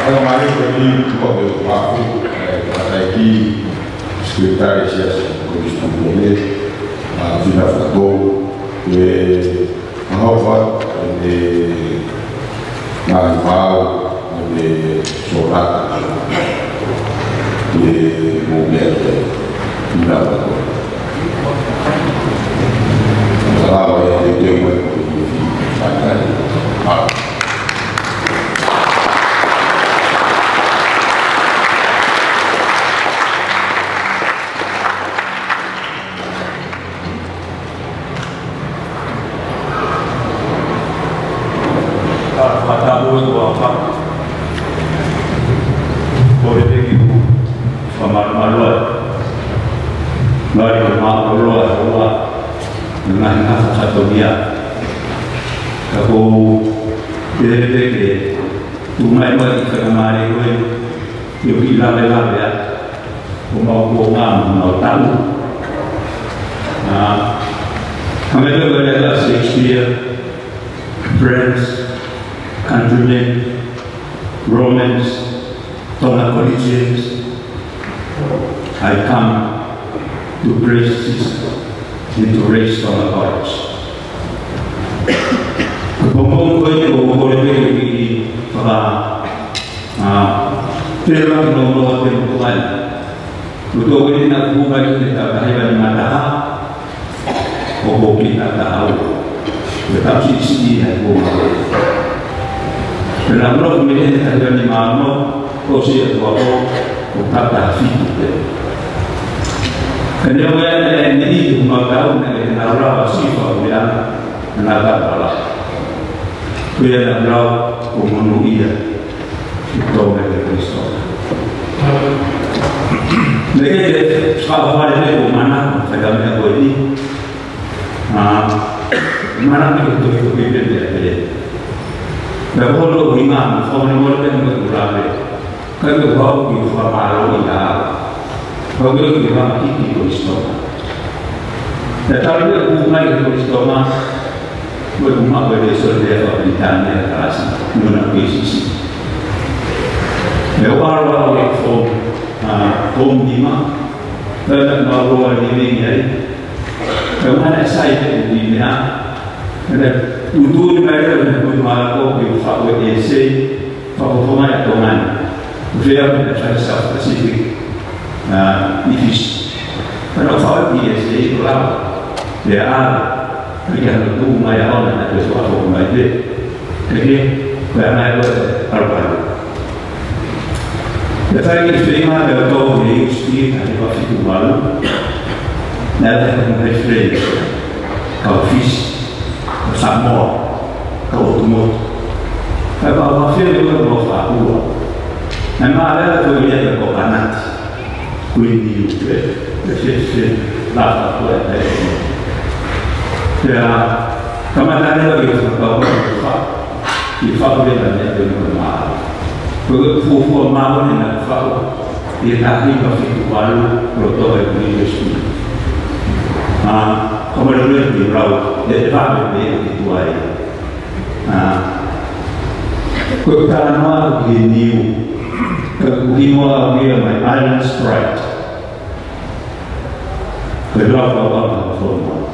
kemarin jadi kok waktu lagi sekretaris komisi pemilih sudah foto de Harvard de Malmau de Sorat de Mobil sudah foto kalau yang itu dengan satu dia, aku dia tumai bagi kemari gue, dia bilang ya, mau tahu. Kami tu berada Shakespeare, Friends, Countrymen, Romans, Tona Collegians. I come to praise Jesus and to raise on the hearts. Kepungkung ko ito, boleh bagi para firman nomor Tuhan. Betul ini nak bukan kita bahagian mata, oh kita tahu, tetapi sisi yang bukan. Dalam roh ini ada di mana, proses waktu kita tahu. Kemudian ini cuma tahu dengan Allah sifat dia menatap Allah. Dia Allah memenuhi dia itu oleh Kristus. Mereka kalau ada di mana segalanya boleh, mana itu berbeda dia. Berapa imam, orang boleh berdoa. Kalau kau berdoa malu ya. Kalau kita mati di Kristus, Da tal dia kumai ke stoma, berumah berdesor dia pemerintahan kerasa, guna bisnis. Lewat form lima, dan bawa living jadi. Kemana saya di mana? Ada tujuh mereka untuk melakukan beberapa essay, beberapa pengalaman. Very South Pacific issues. Kalau soal essay itu lah. Dia yang itu maya orang ada suatu maya, jadi kerana itu terbaru. Tetapi istimewa dari tahu ini istimewa dari waktu itu malu, nanti mengenai kau fish, sama kau tumut. Kalau masih itu berapa aku, nama ada tu dia kau panat, kuini itu, jadi dah aku ada. Ya, kemana lagi kalau kita belajar dengan mahal, fufu mahal dengan fufu, dia tadi masih baru protokol industri. Kemudian di laut, dia dapat lebih itu aja. Kerana begini, begini dia my island sprite, berapa formal.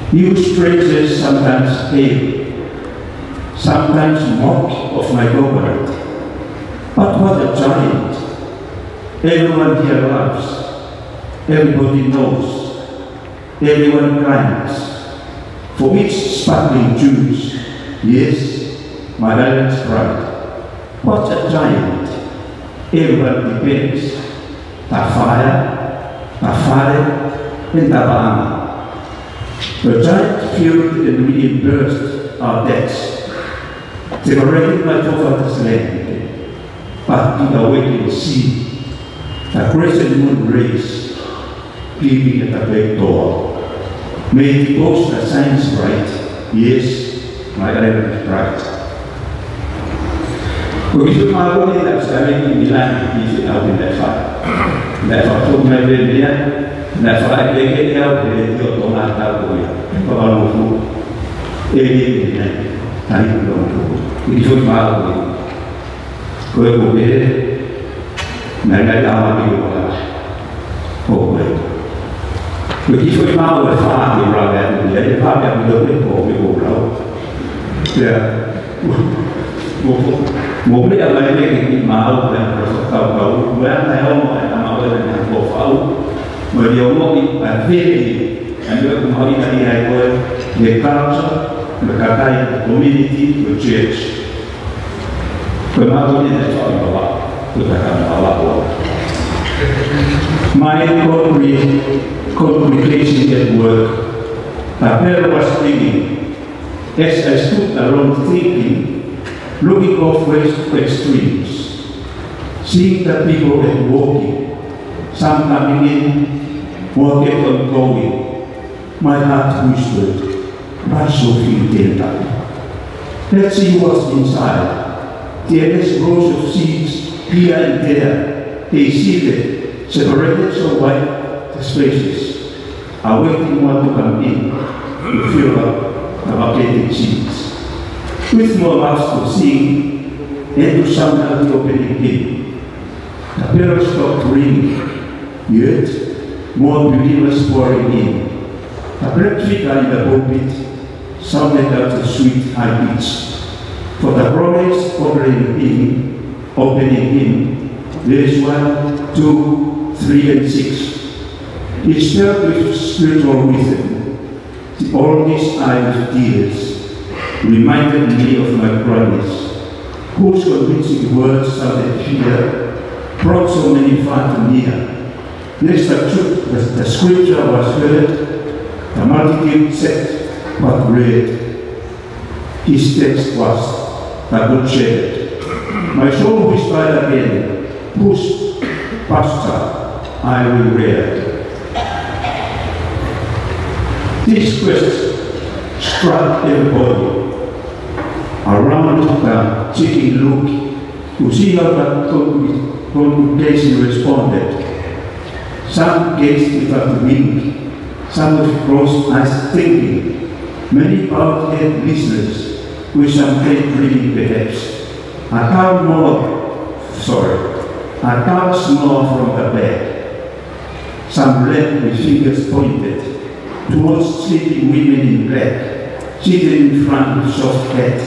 You strangers sometimes hail, sometimes mock of my government. But what a giant! Everyone here loves, everybody knows, everyone climbs. For each sparkling juice, yes, my island's pride. What a giant! Everyone depends. Tafaya, Tafare, and Tabana. The giant filled and reimbursed our debts, separated my forefathers' land, but in the awakening sea, the crescent moon rays, peeping at the back door, made the ghost that shines bright, yes, my island is bright. Begitu malu ni tak sekali di Milan di tahun lepas tu mereka dia lepas dia dia otomat tahu ya kalau musuh ini tadi belum itu malu ni kau boleh mereka tahu di mana boleh begitu malu lepas di rakyat dia lepas dia belum boleh ya Mungkin yang lain yang mau dan proses tahu, bukan saya mau nama orang yang tahu, beliau mau dipelajari, dan juga kemarin tadi saya the culture, berkata community, the church. Kemarin ini saya bawa, kita akan bawa. My communication at work, Papel was thinking, as I stood alone thinking. Looking off ways to extremes, seeing the people and walking, some coming in, more kept on going. My heart whispered, why so few daylight? Let's see what's inside. There is rows of seats here and there. They seated, separated so wide the spaces, awaiting one to come in to fill up the vacated seats. With more mouths to sing and to sound out the opening hymn. The bell stopped ringing, yet more believers pouring in. The black figure in the pulpit sounded out a sweet high pitch. For the promise opening hymn, there is 1, 2, 3, and 6. It's filled with spiritual wisdom. All these eyes of tears reminded me of my promise, whose convincing words sounded here, brought so many far to near. Next the scripture was heard, the multitude sat but read. His text was the good shepherd. My soul whispered again, push, pastor, I will read. This quest struck everybody. Around the chicken look to see how the congregation responded. Some gazed without wink, some with cross-eyed thinking, many bowed-head listeners with some faint reading perhaps. A cow snore from the bed. Some left with fingers pointed towards sleeping women in black, seated in front with soft hat.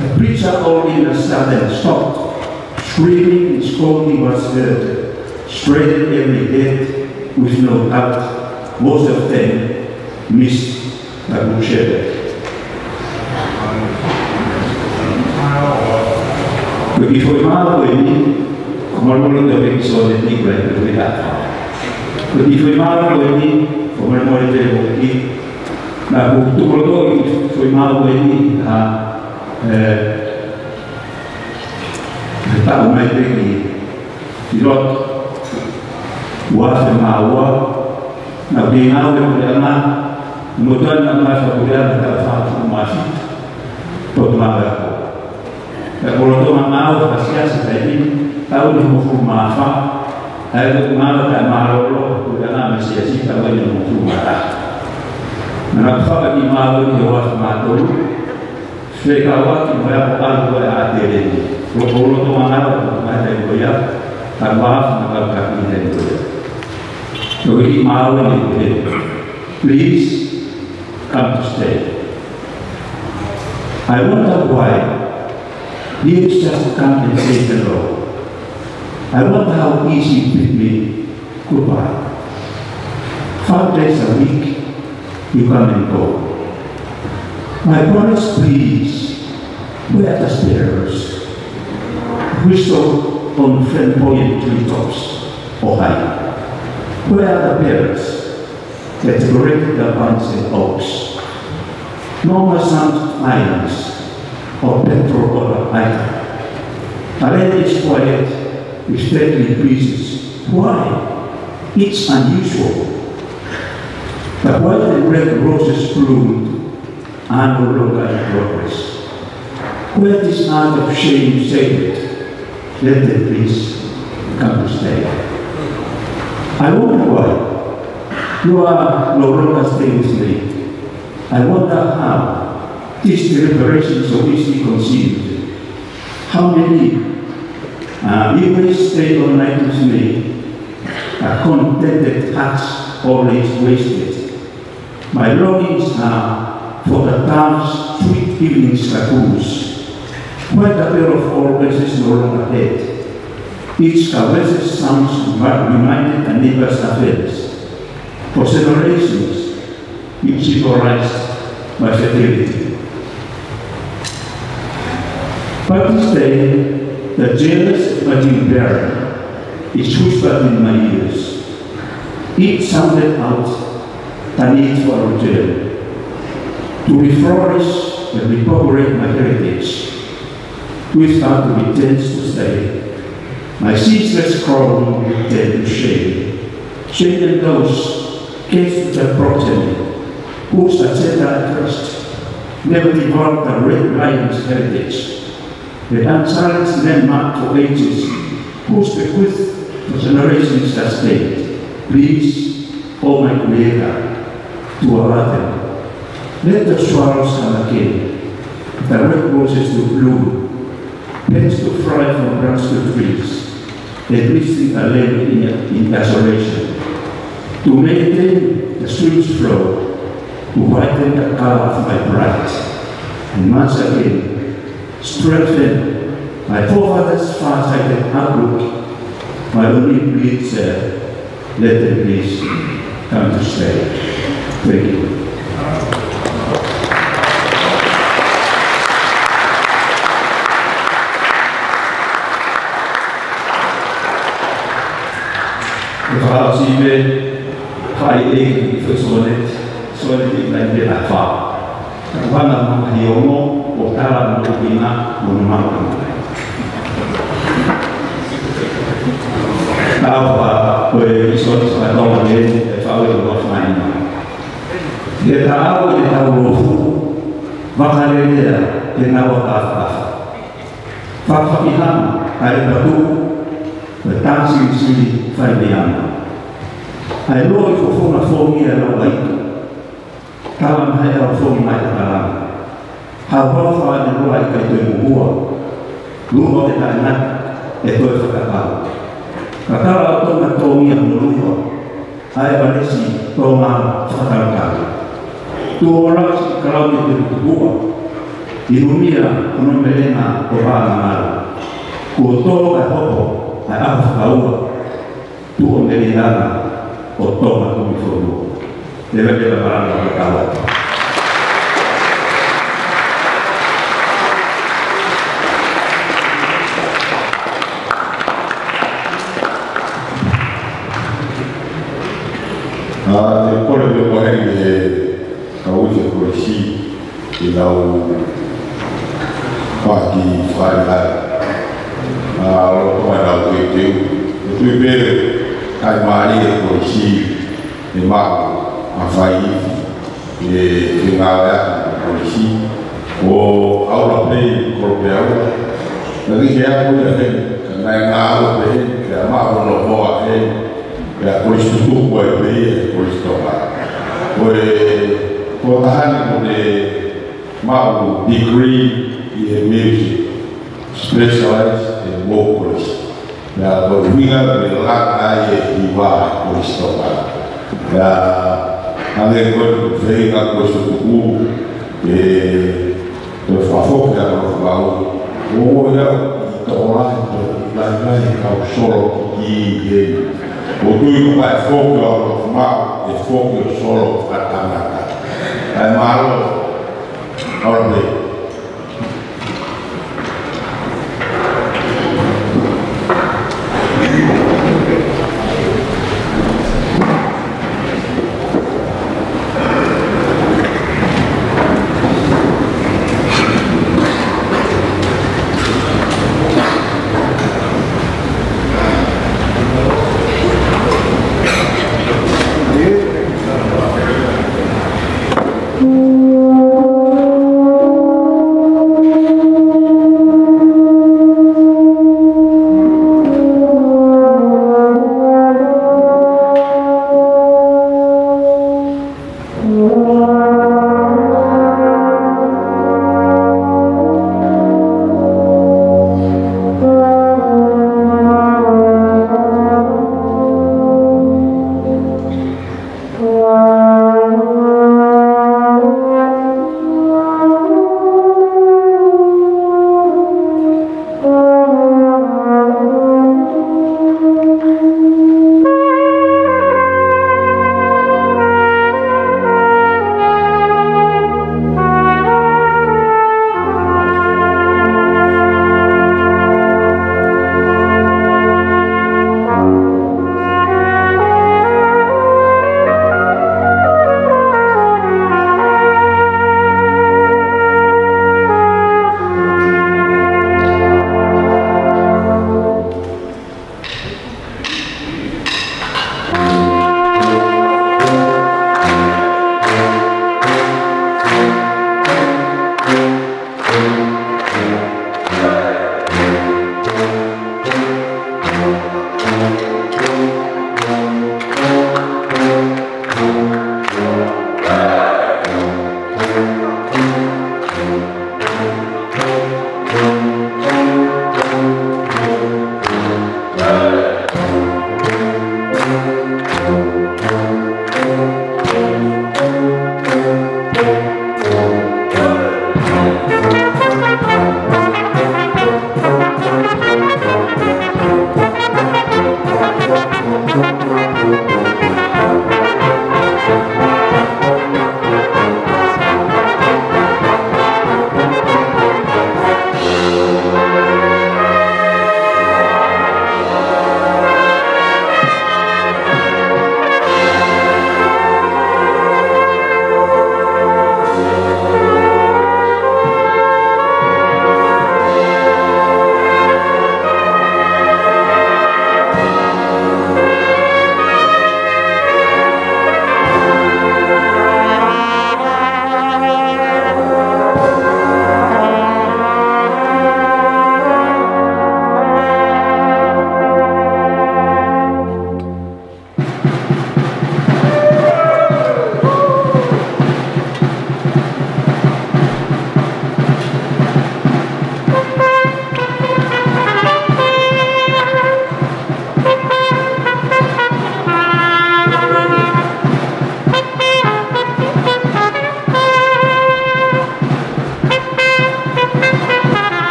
The preacher all in a sudden stopped, screaming and scolding was heard, straightened every head with no doubt, most of them missed the good shepherd. Before Imam Wendy, Commander of the Episode Negro to the Alpha. Before Imam Wendy, Commander of the Episode, now to Proto, for Imam Wendy, Tao Mai Pegi, Pilot, Waf Mawa, now being out of the Lama, Mutan Mafakuya, the Alpha Mafi, Potmara. Kalau tu mau pasal seperti tahu ni musuh maaf, ada malu dan malu bukan nama siasi tahu ni musuh marah. Kenapa ni malu ni was malu? Sekawat ni banyak orang boleh ada ini. Kalau tu mana ada boleh, tanpa nak kaki ni boleh. Jadi malu ni boleh. Please come to stay. I wonder why. Please just come and say hello. I wonder how easy it would be. Goodbye. 5 days a week, you come and go. My brothers, please, where are the sparrows? Whistle on flamboyant treetops, Ohio. Where are the parrots that decorated the pines and oaks? No more sound islands or petrol or item. The land is quiet with steady breezes. Why? It's unusual. The white and red roses bloomed are no longer in progress. Where this art of shame sacred, let them please come to stay. I wonder why you are no longer staying with me. I wonder how this deliberation so easily conceived. How many even stay all night with me, a contented hearts always wasted. My longings are for the town's sweet evening slacoons, where the bell of always is no longer heard. Each caresses sounds reminded the neighbor's affairs. For generations, you symbolized my fertility. But this day, the jealous budding berry is whispered in my ears. It sounded out the need for a return, to reflourish and repopulate my heritage, without the intents to stay. My ceaseless crawling tend to shame. Shame and those cast that brought me, whose agenda at first never developed the red lion's heritage. The unsilenced landmark for ages, whose bequeath for generations has stayed. Please, O my Creator, to allow them. Let the swallows come again, the red roses to bloom, pets to fly from branch to trees, and breathing a land in desolation. To maintain the stream's flow, to whiten the color of my bride, and once again, strengthen my forefathers' far-sighted outlook. My only plea is, let them please come to stay. Thank you. Kalau siapa hari ini bersolat, solat di dalam apa? Kalau nama Hiomo, Otara Mukina, Munamam. Apa bersolat pada orang ini, tahu itu apa? Dia tahu bakal dia tahu apa. Fakta Ilham ada batu bertangsi sini Fadiana. ai lo i fofona fongi e lau aitu. Kala mai e au fongi mai te karama. Hau whawha ne roa i kai tui muhua. Lumo te tainaka e toi whakatau. Ka kala o tonga tōngia munurua. Ai vanesi tōna whakarakau. Tuora si karau ni te kutua. I rumia kono melena o pāna mara. Kua tō kai hopo ai aho whakaua. Tuo melena o tōna kumi whorua. Lewa marana o kawa. Te kore te koheri e kauti e kore si i lau whaki whare hai. Roto mai lau tui teu. E tui pere kai maari e kore si e mako a whai iwi e ngāwea e kore si. O aura pei kore pe aura. Naki he aku e he, ka ngai ngā aura pe he, ke a mako no hoa he. Ya polisi tu buat beli polisi tu apa? Boleh pertahan boleh mau degree in music, specialized in vocals. Ya berwingar berlak ayat iwa polisi tu apa? Ya ane kau faham aku suku terfafok ya kalau oh ya orang lain kau solo di o tui ko mai foku o mau e foku solo atanga ai malo orbe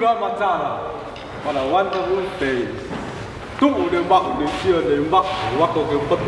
Tua Matara on a wonderful day. Tu de mak de sia de mak wako ke pet.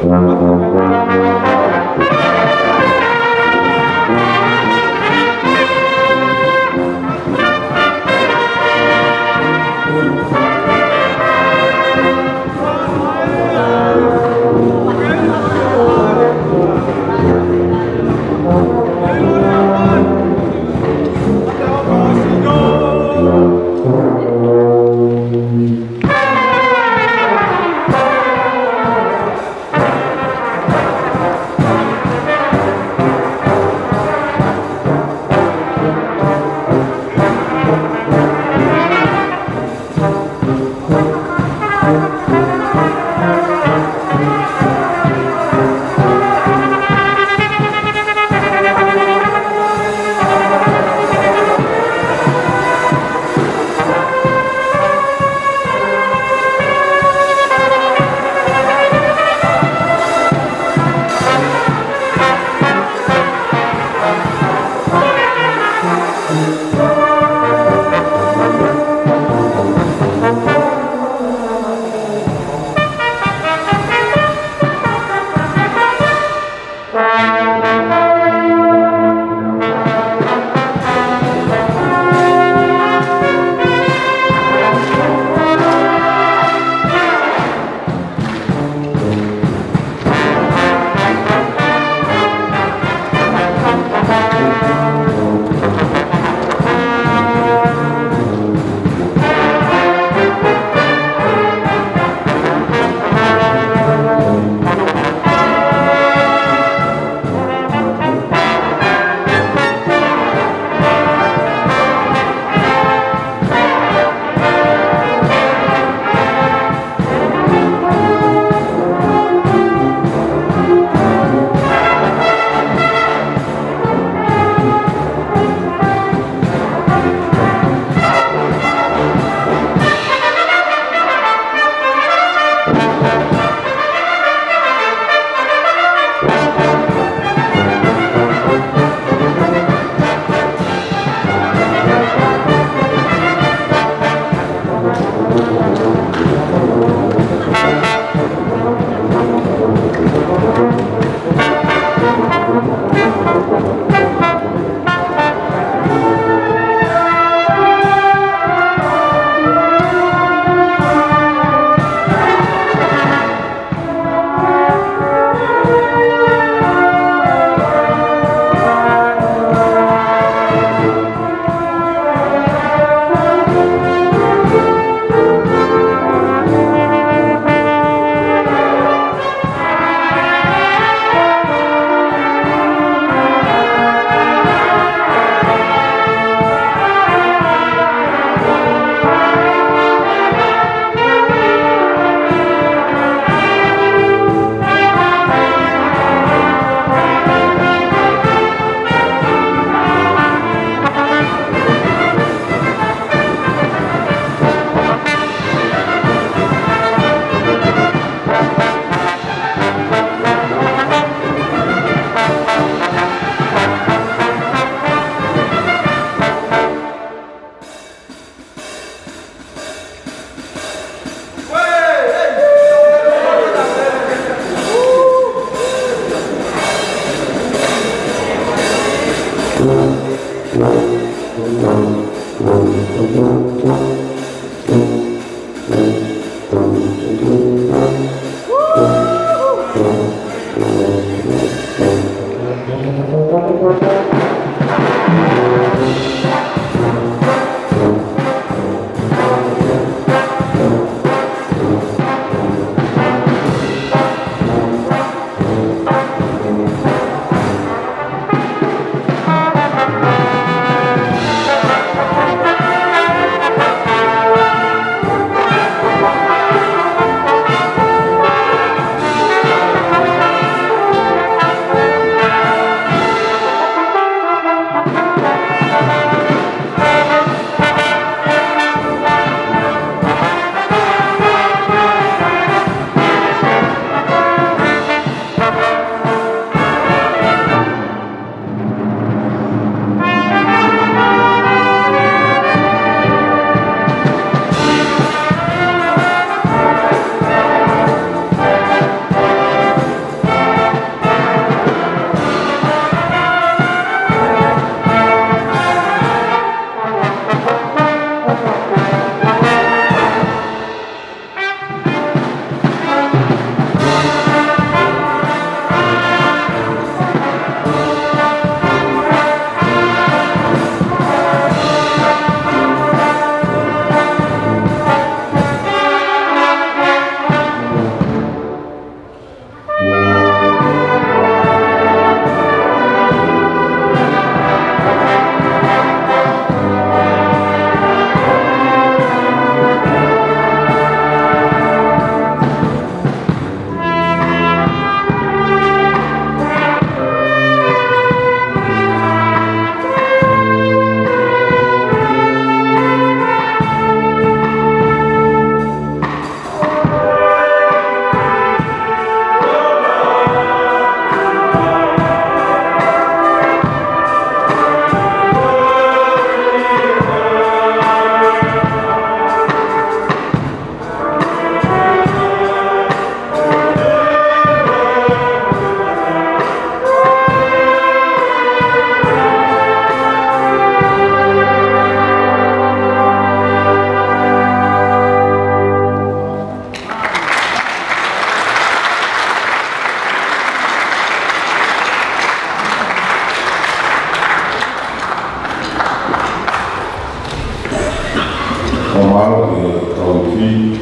malo que traducí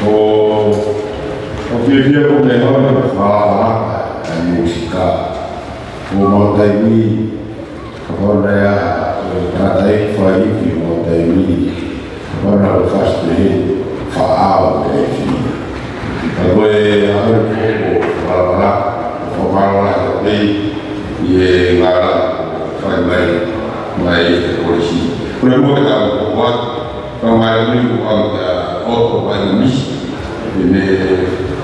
o vivia com melhor fala a música o montaimi agora cada foi que montaimi agora o faz bem faal agora o fala bem e agora faz bem mais hoje por exemplo o quadro Ramai ini bukan auto pandemi ini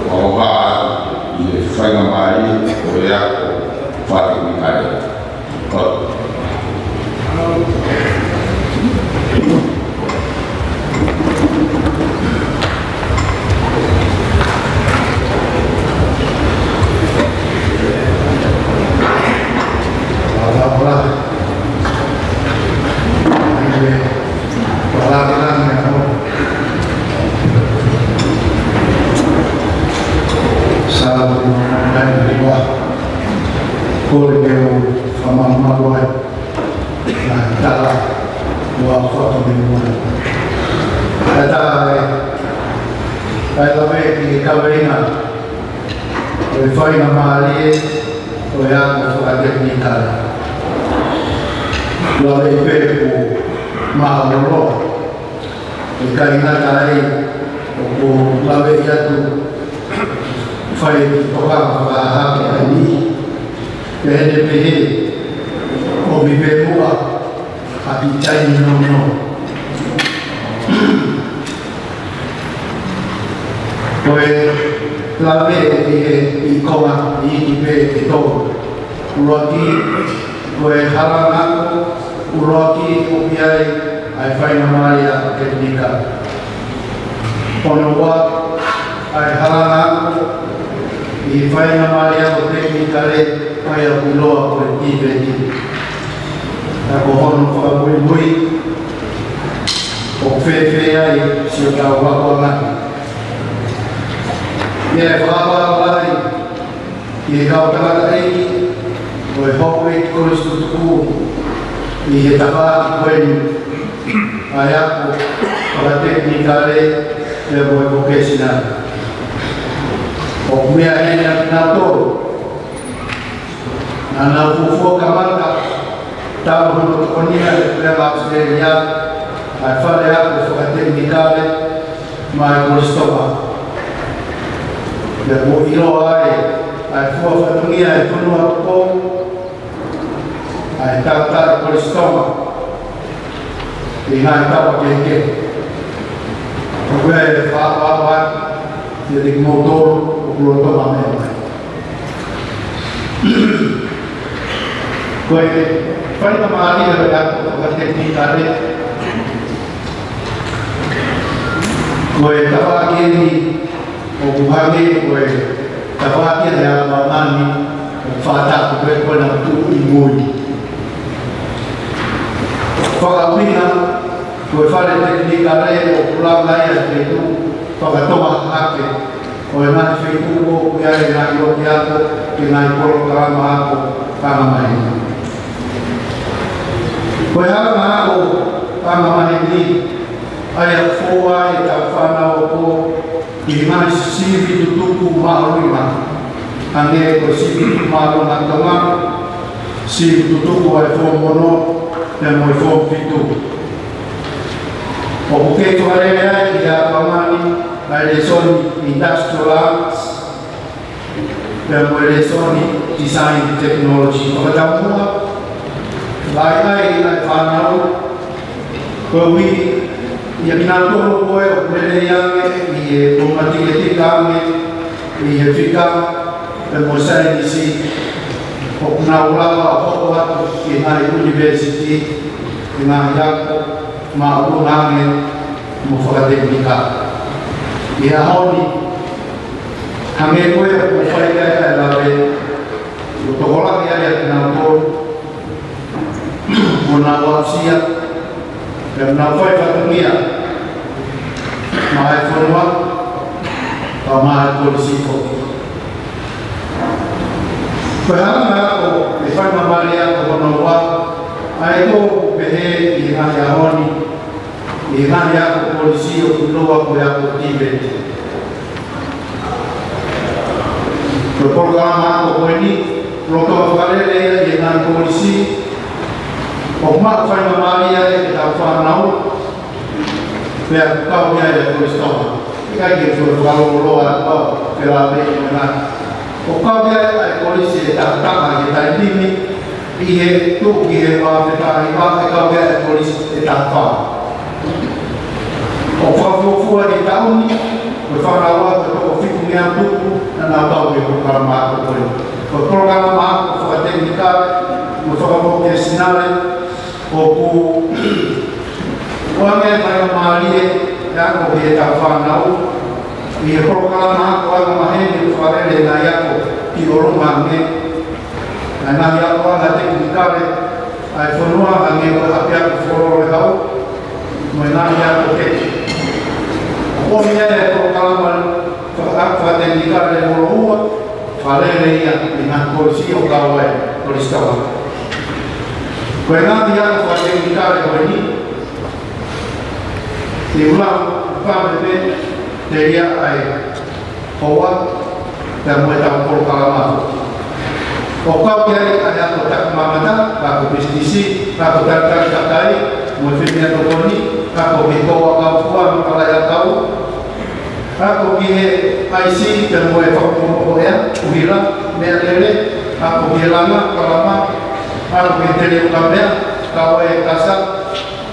orang ini sangat baik oleh Fatih Mikhail. Design technology. ia minatoro koe o mele iange i e tomatike kame i e whika e mo sai nisi o kuna ulawa o hoko atu i nai university i ngā hiako ma o nange mo whakateknika i a honi hange koe o whaika e lawe o tokolaki ai a kina toro o nā wapsia dan nafai katumia mahai forma atau mahai polisi ko. Perhama ko ifai mamalia ko nawa ai ko behe i ngani ahoni i ngani ako polisi o kuloa ko ya ko Tibet. Ko programa ko ni loto falele ya na polisi o ma fa na maria e ta fa nau per kau ya de polisi. Kai ke so falo loa ko pela be na. O kau ya ai polisi ta ta ya ta dimi ihe tu ihe wa te ta iwa kau ya polisi ta fa. O whawhua ni tauni, o whanawa te toko whiku mea tuku, na nā tau e kukara maa kukore. O programa maa, o whakateknikare, o whakamoke sinare, o ku wange whaia maarie, e ako he ta whanau. I e programa maa, o anga mahene, o whakarele nā iako, ki orunga nge. Na nā iako anga teknikare, ai whanua ange o apiako whorore hau, mo e nā iako teki. O mea e programa whateknikare o rua, whalele ia i ngā polisi o kawai, polisi kawa. Ko e ngāti ako whateknikare koe ni, te ulau whamepe te ia ai hoa, te mue tau programa. O kau kiari ai ako takumamata, ako pestisi, ako taritari kakai, mue whimea tokoni, ako me koa kau fua, makalaya kau, ako kihe aisi te moe whakamoho ea, uhira, mea lele, ako kihe langa, kalama, ako kihe tele ukamea, kawa e kasa,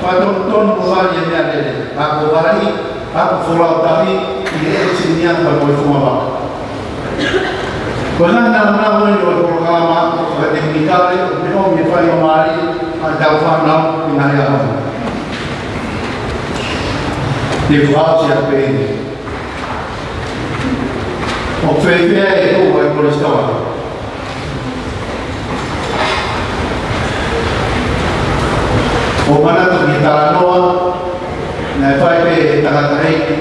whatonton muhari e mea lele, ako wahi, ako wholau tahi, i e sinia pa moe fumawaka. Ko nana na mo yo programa ko teknikare no me fai o mari a tau whanau i ngai aho. Te whaati a pēne. O whewhea e tō ai polistawa. O manatu ki taranoa, na whai pē e takatareiki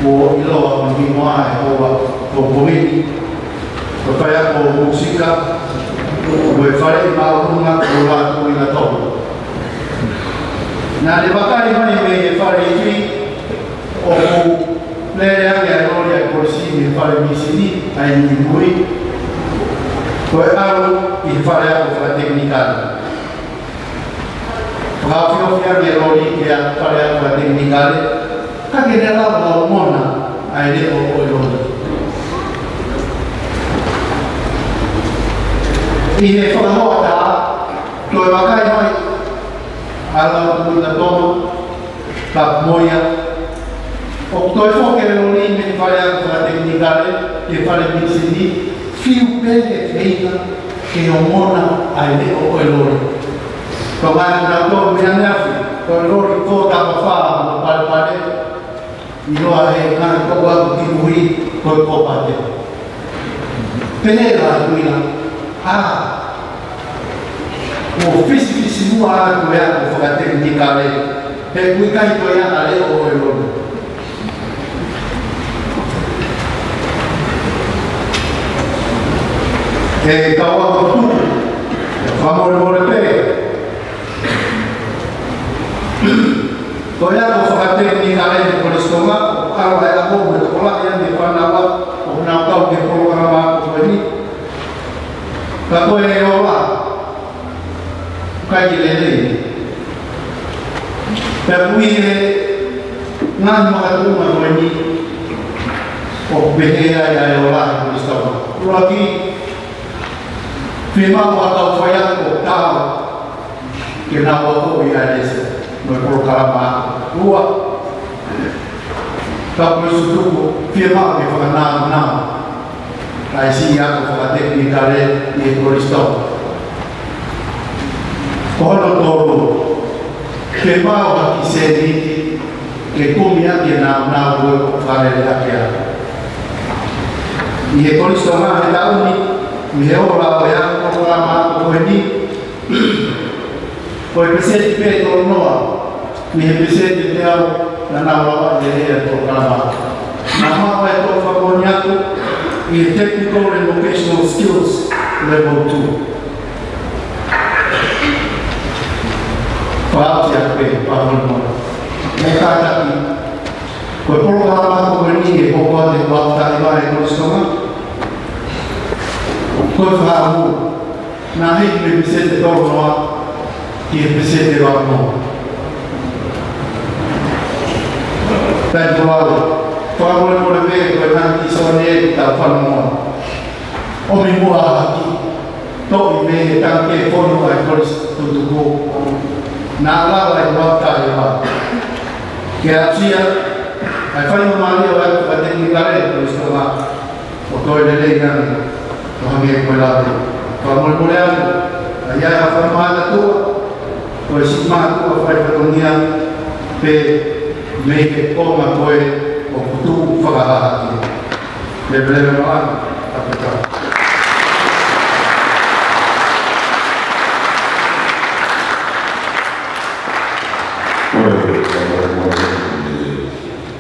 o iloa o mimoa e hoa o pomini. O pai ako musika, o e whare i maurunga o rātu i na tō. Nā le wakai mai me e whare i tui, o ku lere ange a rori a polisi me whare misini, ai ni mui. Ko e aru i whare ako whateknikare. Whakawhio whia me rori ki a whare ako whateknikare, ka ke ne rāwa o mona, ai le o e rori. I he whakamoa tā, tō e wakai mai, ala o tūna tōma, ka moia. O tō e whokere o ni me whare ako whateknikare, te whare misini, whiu pēne wheina, ke o mona ai le o e lori. Tō mai nā tō mea neafi, o e lori tō tāma whaa o pare pare, i roa he ngā kō aku ki muhi, ko e kōpate. Pene rā tuina, o fisi mua aku ea ko whakateknikare, he kui kai to ea ale o e lori. E kaua ko tuku, whamore pē. Ko ea ko whakateknikare te polistonga, o aroa ea ho me tokola ea me whanawa, o nau kau ke programa ako koe ni. Ka koe e ola, kai ki lelei. Pea kui e ngāni makatunga koe ni, o behea ia e ola e polistawa. Ura ki, whimau a tau whaiako tāu, ke nau ako i a lese, no e porokarama ako. Ua, ka koe sutuku, whimau ke whakanau nau. Ai si ako whakateknikare i e polistawa. Kohono tōru, ke mau haki se niti, ke kumi ake nā ue o wharere ake a. I he polistawa he tauni, mi he ora o e ako programa ako koe ni, ko e peseti pē tōru noa, mi he peseti te au na naurawa e he programa. Nā maa e tō whakoni aku, i Technical and Vocational Skills Level 2. Whaati a koe, pāhono. Me kātaki, Ko programa ko ni ke ko ko de wakta iba e ko skoma. Ko fahamu na hit me bisete to no ki bisete wa no. Dan ko fahamu ko le ko na ki sone ta fahamu. O mi mo aki to me ta ke ko no ai ko tu ko na la wa wakta iba. Ke asia ai fai no mali o vai ter que gare por isso lá o to de lei não o hange ko la ko mo mo ya ai a fa mala tu ko si ma tu fai pa dunia pe me ke ko ma ko o tu fa ga ha le breve ma ta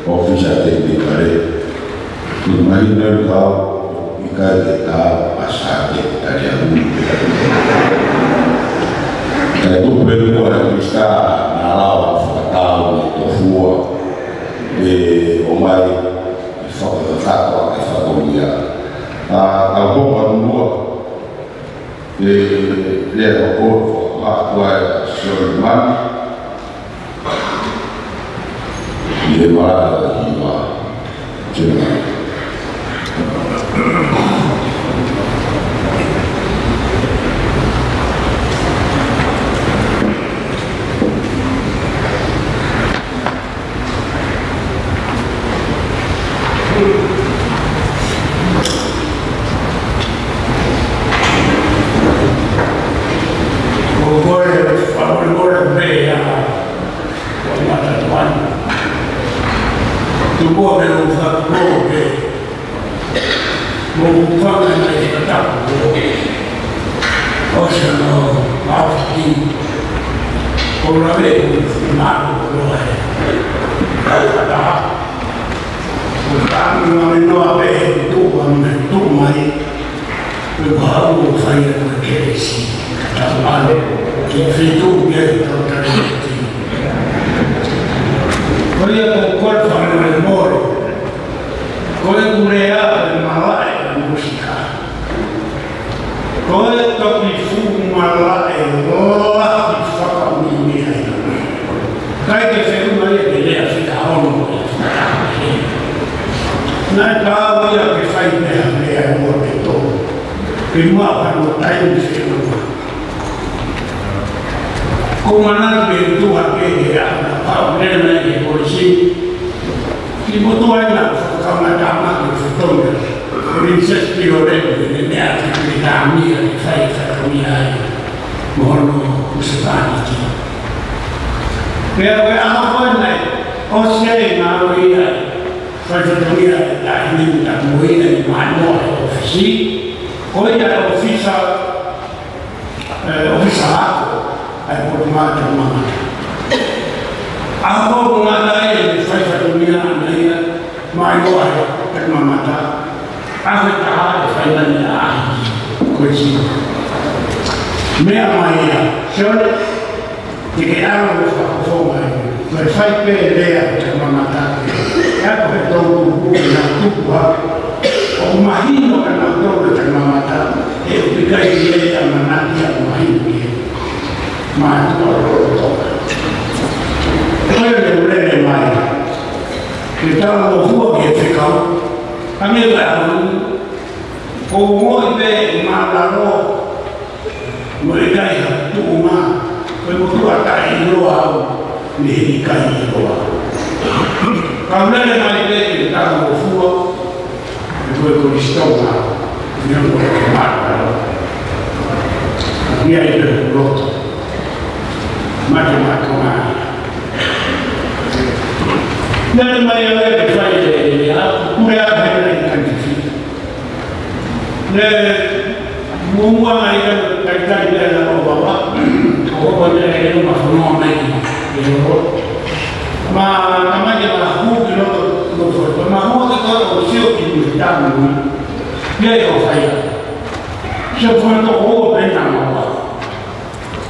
Officer tecnicare immagino kau ikai kita pasake tadi aku itu belum ada bisa nalar fatal itu semua di omai faktor dia kalau semua di dia aku Sulaiman dia malah hiba jangan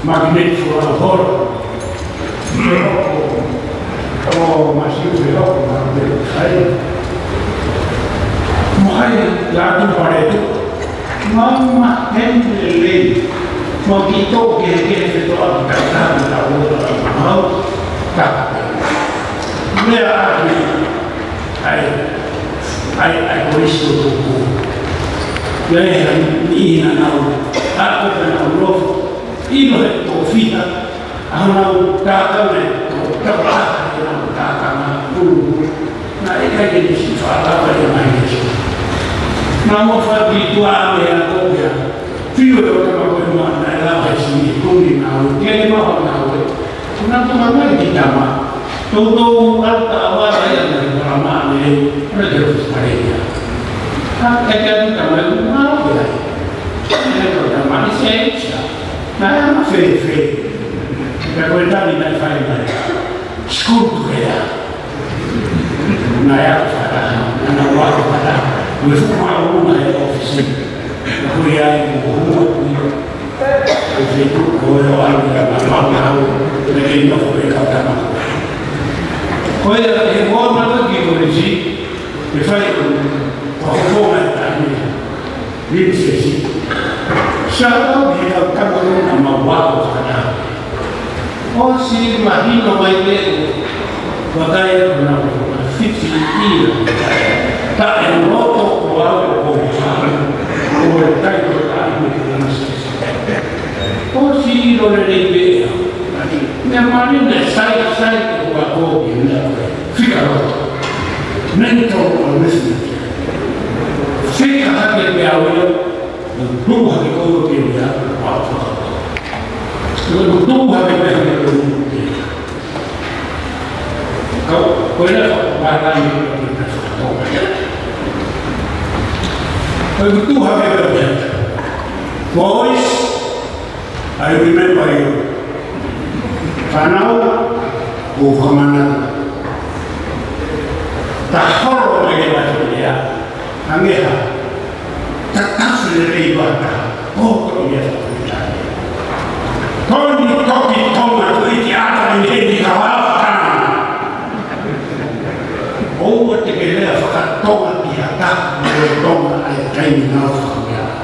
magnet for a whole siempre lo que hay. No hay la pareto. Mamá, gente le poquito que se toda la casa la otra mano. Mira hay por eso y na ako na ulo y lo de confita a una tata de trabajo na tata na na que se fala para mais na mo fa habituar a copia fio do que ma poi na la vai con na tiene ma na una toma mai di tama todo alta awara ya na drama ne pre de pareja que tem também uma obra. É programa de ciência. Não é uma feia. A qualidade da farinha. Escultura. Na época, na hora, eu fui uma aluna da oficina. Eu fui aí com uma coisa. Eu fiz tudo com o ano da mamãe. Eu peguei no fogo e cantava. Coisa que eu vou mandar aqui por aqui. E falei como é que está Siapa dia kamu nama waktu sana. Oh si mahino baiknya, bagaya nama fiksi ini. Tak yang roto kuala kuala, kuala tak berani dengan sesi. Oh si loreng ini, memang ini saya kuala kuala, fikar, mentor mesti. Fikar hati biawal. Tuhan itu dia apa? Kalau Tuhan itu dia, kau boleh barang itu kita tahu. Kalau Tuhan itu dia, boys, I remember you. Panau, bukan tak horor lagi macam dia, anggeha. Tetap sudah ibadah. Oh, kalau dia tak kalau di tongkat itu ada yang dikawalkan. Oh, ketika fakat tongkat dia tak tongkat ayat kain nafkahnya.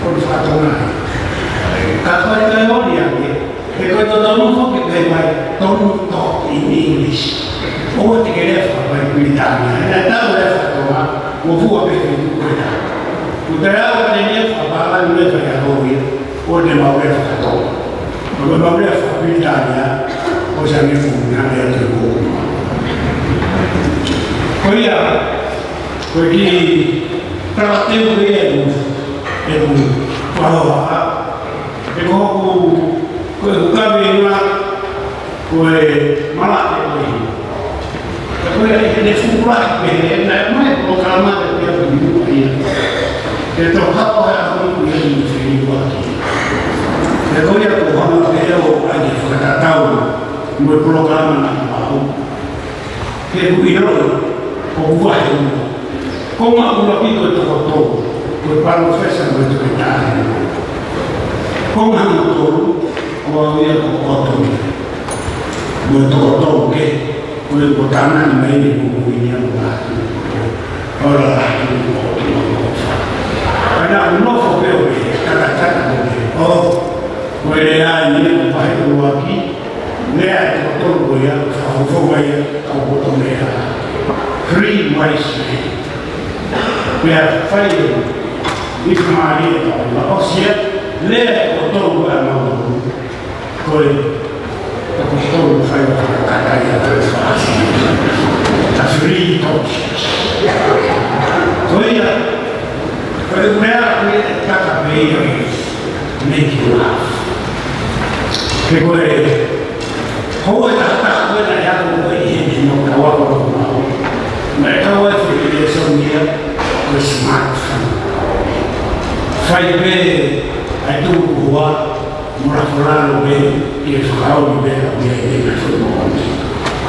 Kalau fakat tongkat, kalau dia kalau tahu kok kita baik don't talk in English. Oh, ketika fakat beritanya, ada tahu dia fakat tongkat, mau buat begitu kita. Udara katanya apa ini saya tahu ya, orang mau berfaktor, kalau mau berfaktor beritanya, orang yang punya yang terbuka. Kau ya, kau di praktek dia itu bahwa kau bukan bina, kau malah kau ini fulat bina, mana program dia begini ini. Itu apa yang yang dibuat. Kalau yang Tuhan itu aja kita tahu, berprogram apa. Kita ini kau buat itu. Kau mau buat itu foto, berpalu fashion berjualan. Kau mau itu, kau yang foto, berfoto ke, kau bertanam ini buku ini yang buat. Orang itu ada novo beo kata-kata oh boleh ini baik lagi dia betul boleh kau boleh kau betul dia free wise biar fail ismari Allah siap dia betul boleh mau kau betul fail kata dia terus free touch so ya kalau mereka kata beliau make you laugh. Kalau kau tak boleh yang boleh ini mau kau mau mereka wajib dia semua bersmartphone. Saya itu buat murah-murah lebih dia suka lebih dia semua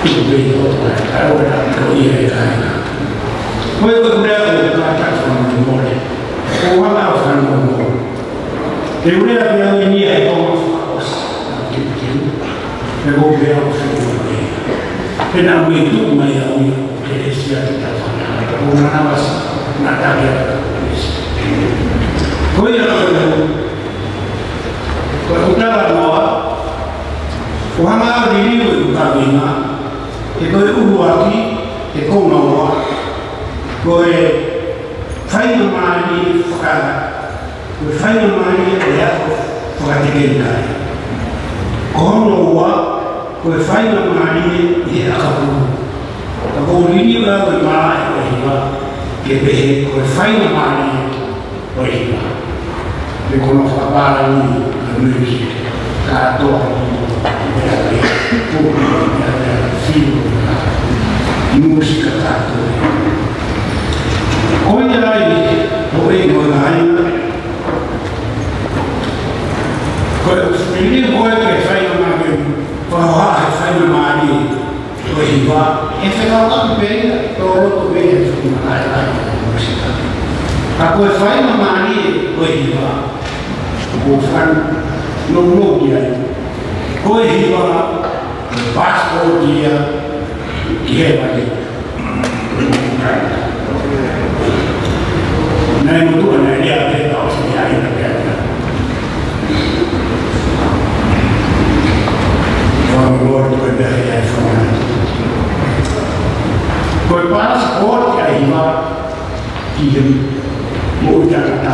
itu beliau kalau ada dia kan. Kau kemudian kata semua boleh. Kau apa akan ngomong? Kemudian yang ini itu masalah. Kau biar semua. Pena itu maya ui keresia kita sana. Una nawas natalia. Kau yang kau utara bawa, orang ini itu kabina, itu uruaki, itu mawa, kau fai mani fakar, fai mani dia fakatikan. Kau mawa, kau fai mani dia kapu. Kau ini lah kau malah orang kebe kau fai mani orang. Riconosco la barra di musica, cattolico, di musica cattolica. Come hai dovevo online, quello che vuoi che fai una mani, dove va e se non va bene, tutto bene, la musica. Ma poi fai una mani, dove va. Bukan nunggu dia, kau hiba paspor dia balik. Nah itu anda dia ada tahu saya ini kerja. Orang luar itu ada yang sama. Kau paspor dia hiba dia mau jalan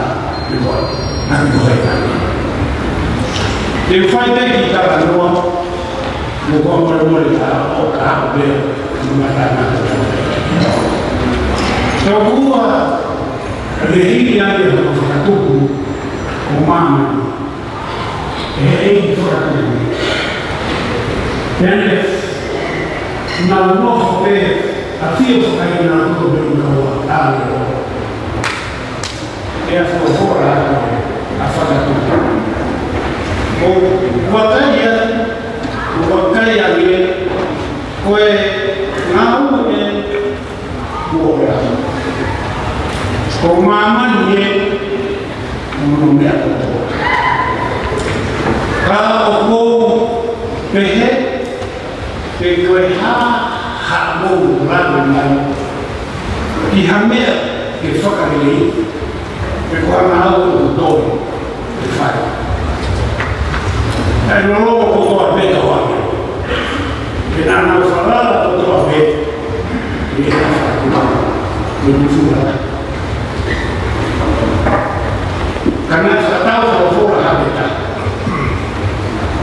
dibuat. Nanti boleh kan? Yang faham kita kan bukan boleh orang boleh mengatakan. Semua rehim yang dia lakukan umam, ini surat ini. Dan nalar sampai akhir sekali nalar tu berkawal tahu. Dia suara afada tu. Wakaya ni, kau ngau ni, buat. Kau maman ni, mungkin apa? Kalau kau pehe, kau hamu ramai, dihamil, kefakar ini. Kau mahu doi, fai. Dan lalu kau beda orang. Kita nak salah atau beda. Ini lebih sulit. Karena saya tahu kalau sudah habitat.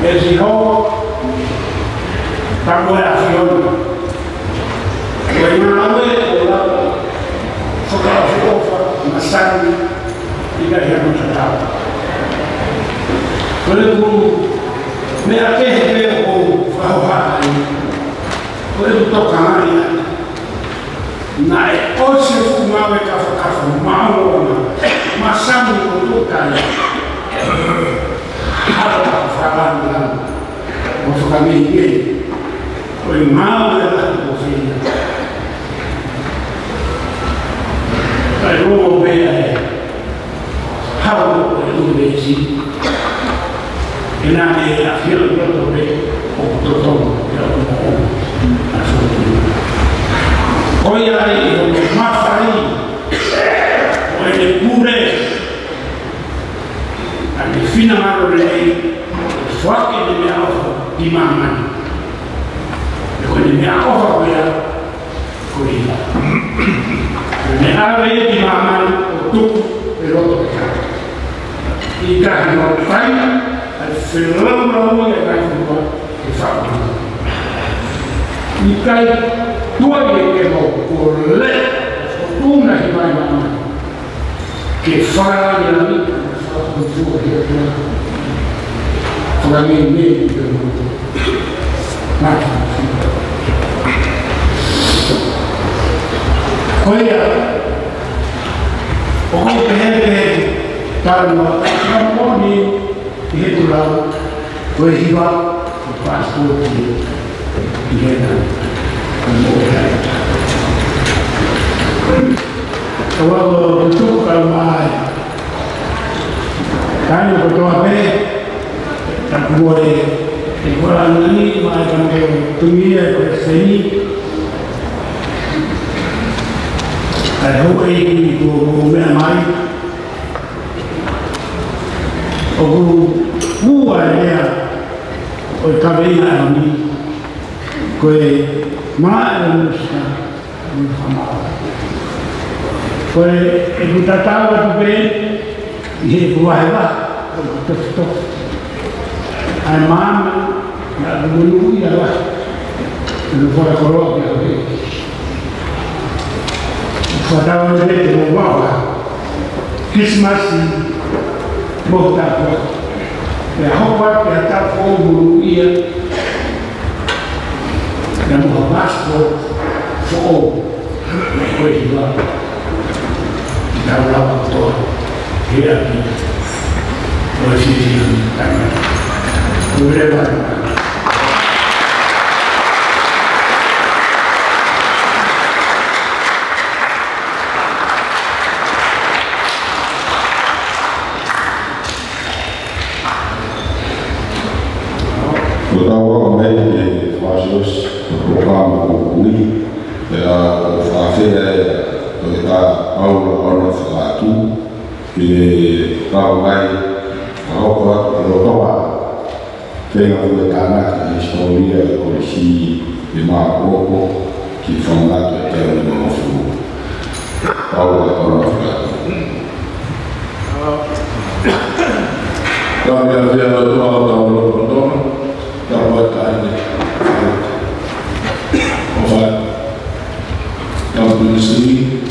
Jadi kau tak boleh asyik. Kau mana boleh sekolah masal tidak yang tahu. Kalau me aquele o falar quando toca mais na hoje fumava café mal mas sabe quando toca para falar lá o família foi mal da cozinha aí o bem how do they see Ina ni akhir betul betul oh ya ini mafari oh ini pure ani fina malo lei fuaki di mia di mamma di mia offer ya kuila ne ave di mamma tu pelotto i cani non fai Fenômeno yang akan dibuat bersama. Ikai dua yang boleh una di mana che fa la vita con suo fra me poi pokoknya pengen kalau mau itu lalu berhiba paspor dia kemudian kalau untuk kalau kan betul tak boleh Wala nani makan ke tumia ke sini. Ada ini tu mungkin mai. Aku buat dia. Oi kabina ni. Koi mana nusa. Koi ibu tahu tu ben. Ini buah apa? Betul. Aiman nak dulu ya lah. Lupa kalau ya. Pada orang itu bawa Christmas mau tak buat. Ya hamba ya tak dulu ya. Dan mau passport for boleh juga. Dalam waktu dia ni posisi tangan. Boleh banyak. Tahu apa yang masuk program ini ya fase kita orang satu ini ramai apa kalau dengan berkaitan historia polisi lima pokok kifangat yang mengafu orang satu. Kami ada dua tahun dapat ini, obat, kampung sini,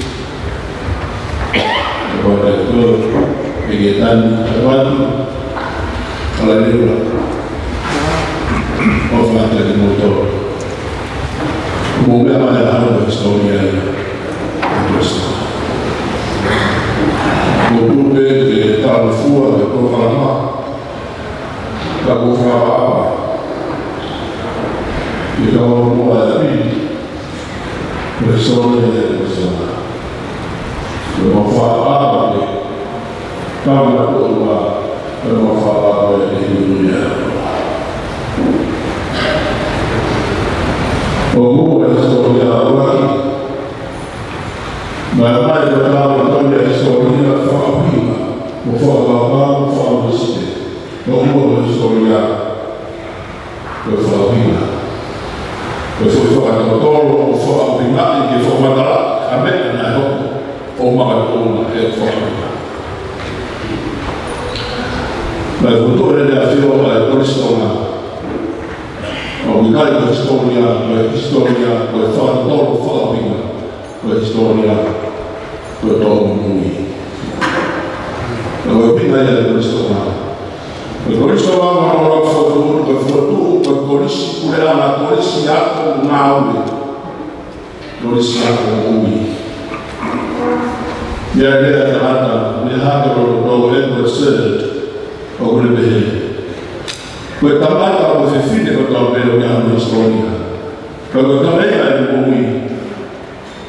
dapat itu kegiatan dapat kalau ini obat dari motor, umumnya ada historia terus. Motor dari Talfua ke Kofalama, ke Kofalama. Jika orang mulai bersolat bersama, bermanfaat bagi kami Allah, bermanfaat bagi dunia. Umum historia Allah, malah dalam historia Fahima, Fahima, Fahima, umum historia Fahima. Foi falado todo o foi primado que foi mandado a ver na Europa ou uma é forma. Mas o doutor ele afirmou a história. O lugar da história, a história, o fala todo fala a história, o todo mundo. O pinga é da história. Polisi orang foto polisi kuliah na polisi yako nawe polisi yako mumi ya dia kata ni hata rodo endo sed ogule behe kwa tabata kwa fifine kwa tabelo ya historia kwa tabela ni mumi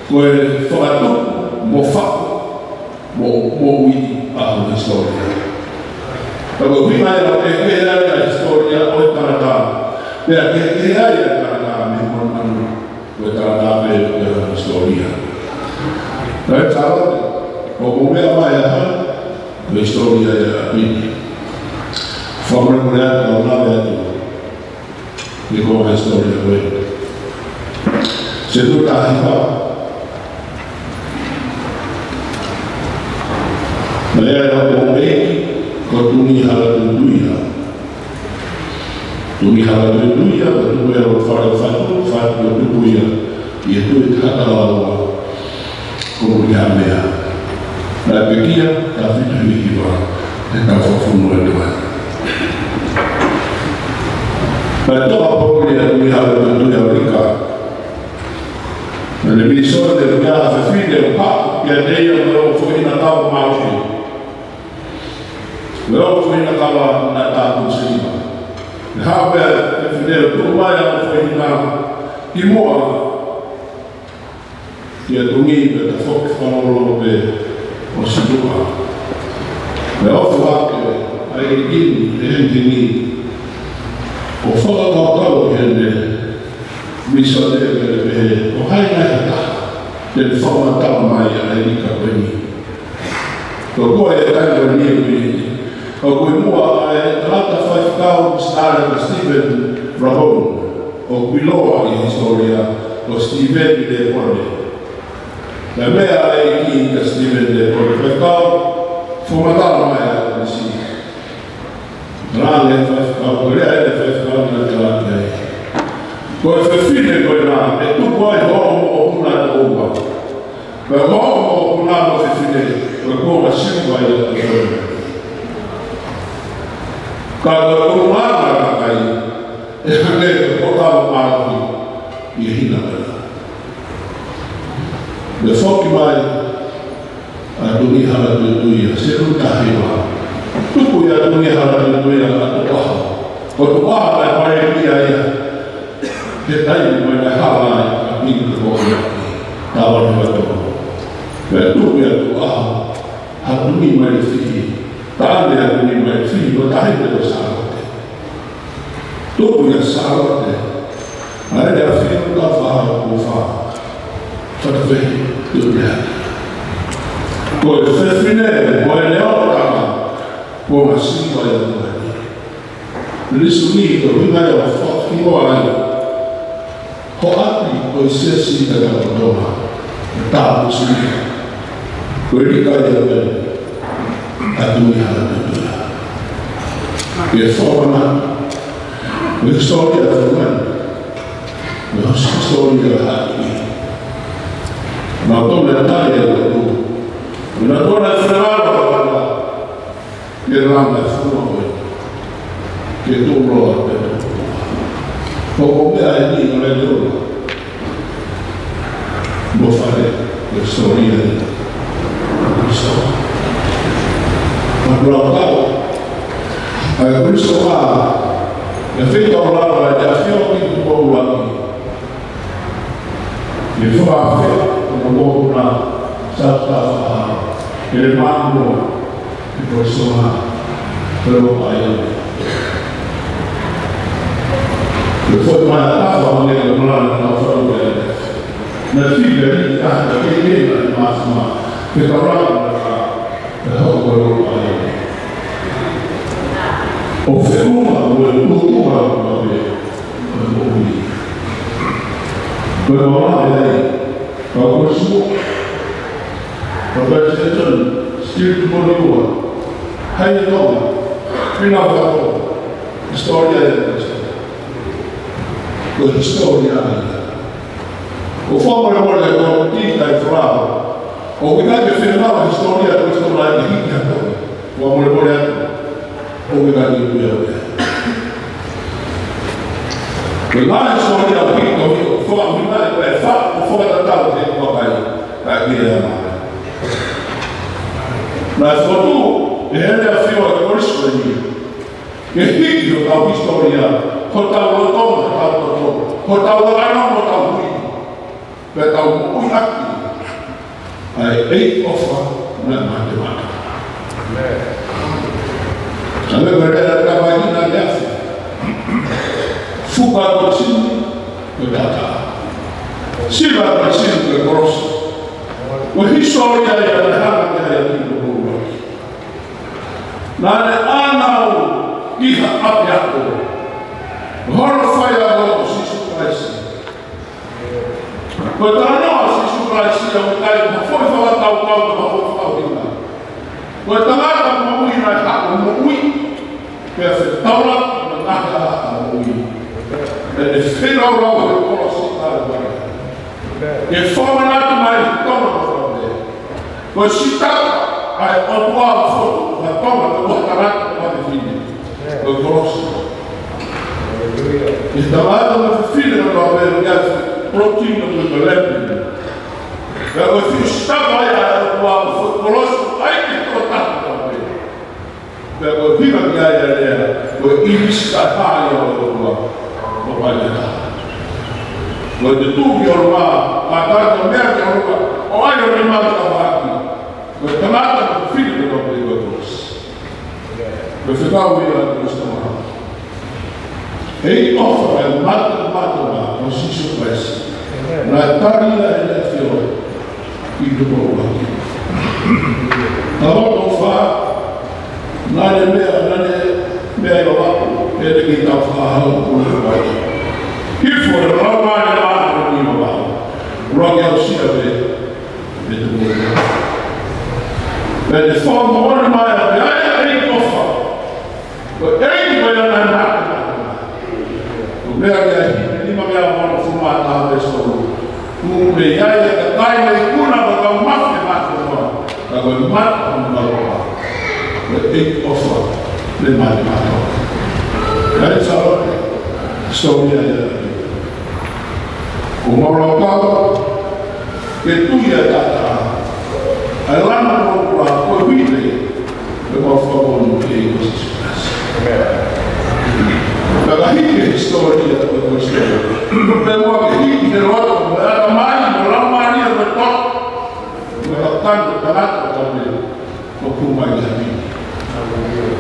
kwa foto mofa mo wi a historia. Kalau prima era la historia o Canadá, pero que era el Canadá mismo o Canadá de la historia. Pero sabe, como me amaya la historia de la Biblia. Forma mulher não nada de como a história foi. Se tu tá rival, mulher era um bem Tumi halal dunia, betul yang fatu dunia, itu kata Allah kemudian dia, tapi dia tapi demi kita, kita fokus dua. Betul apa dia tumi halal dunia mereka, dan lebih soal dari dia sesuai pak yang dia mau fokus tahu mau. Lalu kita kalau nak tahu sini, Haber defendeu tudo mais a final e moa e a domingo da foco falou o Sidua é o fato aí ele O whakakau hene, misa lewe o hai nai ta, te whamatau mai a Erika Weni. Ko koe e taika niwi, o koe mua e tata whaikau stare ka Stephen Rahon, o Kuiloa i historia o Stephen de Pone. Na mea e ki ka Stephen de Pone, whaikau whamatau mai a Erika. Rāne whaikau, ko rea e whaikau na te laki ai. Ko e whewhine koe nā, e tupu ai homo o puna te opa. Koe homo o puna mo whewhine, koe kōma siwa i a te koe. Ka koe kumana ka kai, e hane o tawa pāraki i hina mai. Me whoki mai, a tuni hara tuituia, se rutahi wā. Tupu ia tuni hara tuituia a tupaha. Ko tupaha mai pare ia ia. Te taimi mai mai hawai a pingu te kōki tawa ni watoa. Pea tupu ia tupaha, ha tuni mai whiki. Tāne a tuni mai whiki, ko tahi te o sārote. Tupu ia sārote. Mai rea whiki ka whahara ko wha. Whakawhi, tūri haki. Ko e whewhine, ko e leo kama. Ko ma siwa i a tuani. Lisu ni ko wingai o whaki o ai. Ho ati o i sesi ta kakotoa, tāpu suri. Ko e rika i a pēr, a tui hara tutua. I e whorana, o i historia a whumani, o i historia a haki. Ma tōna tai a tu, o na tōna whenara a wala, ke rana whuma koe, ke tōroa pēr. Ko mea e ni ngare tōra. Mo whare, o historia ni. Kristo. Ma kura tau. Ai Kristo wā. E whita o lara e te awhio ki tu kou laki. E whawhe, o na mōku nā, sāpta whaha. E re mānua, e Kristo wā. Pero ai ane. Le foi mai a tawa ne ka mara na whau e na whiga ni ka ke kena i māsama ke ka rāna ka e hau koe o ai o whenua o e kutua o e mōi koe mara e ei ka koe suo ka koe te tonu stiru mori ua hei e tonga whina whako historia e Kristo ko historia ai. O whamara mora e kō tīta i whrāo. O wikai me whenua historia ko historia i hiki ato. Whamara mora e o wikai i kuia o ea. Ko ngā historia o hiki o hiki o whamina e koe wha o whakatatau te kuakai ka kire a mara. Nā whotu e hele a whio e korisko i ke hiki o tau historia ko tau o tonga tau o tonga. Ko tau o ana mo tau hui. Pe tau ui aki. Ai ei ofa na mate mate. Same ko rea ka wahina le afi. Fuka ko sini ko tata. Siva ko sini ko korosi. Ko historia ia na hana te hea ki ko kua. Nane anau iha api ako. Horo whai a o Sisu Kraisi. Ko tā noa Sisu Kraisi a o kai ma whoi whakatau kau ka ma whoi whakahina. Ko tā ngata ma ui nai hako ma ui. Pea whi taura ma ngata a ui. E ne whenau rau he kora si tāre wai. E whamanatu mai he tona ma whakahina. Ko si tata ai o tua a whotu ha tona ka wakarata ma te whine. Ko kora si. E tamata ma whiwhine na kua mea ngā protein o te lepine. Ka koe whiustapa ai a kua korosu ai ki tō tata kua mea. Ka koe whima ki ai a rea, koe ibisa tāi o kua o pai te tata. Koe te tūki o rua, a tāta mea ki o rua, o ai o rimata ka whaki. Koe tamata ma whiwhine na kua mea kua korosu. Koe whikau ia a Kristo maha. Ei ofa e mata wa o siso pres. Na tari la e le fio I dupo wa. Na o fa na le mea wa e le ki ta fa ha o wa. Ifo le rawa le ma ni ma wa. Rogi o sia be dupo wa. But the form of one man, I ain't offer. But anyway, I'm not. Very lima mea mono fuma ta beso. Mu me ya ya kai me kuna ba mafe mo. Ka go mat on ba. But it offer le ma. That's all. So ya. Como roca que tu ya ta. Alana ko ko wile le mo fo mo ke ko si la hiki historia da ko si per mo che hiki de roto era mai la mani de tot la tanto tanto también o kuma ya ni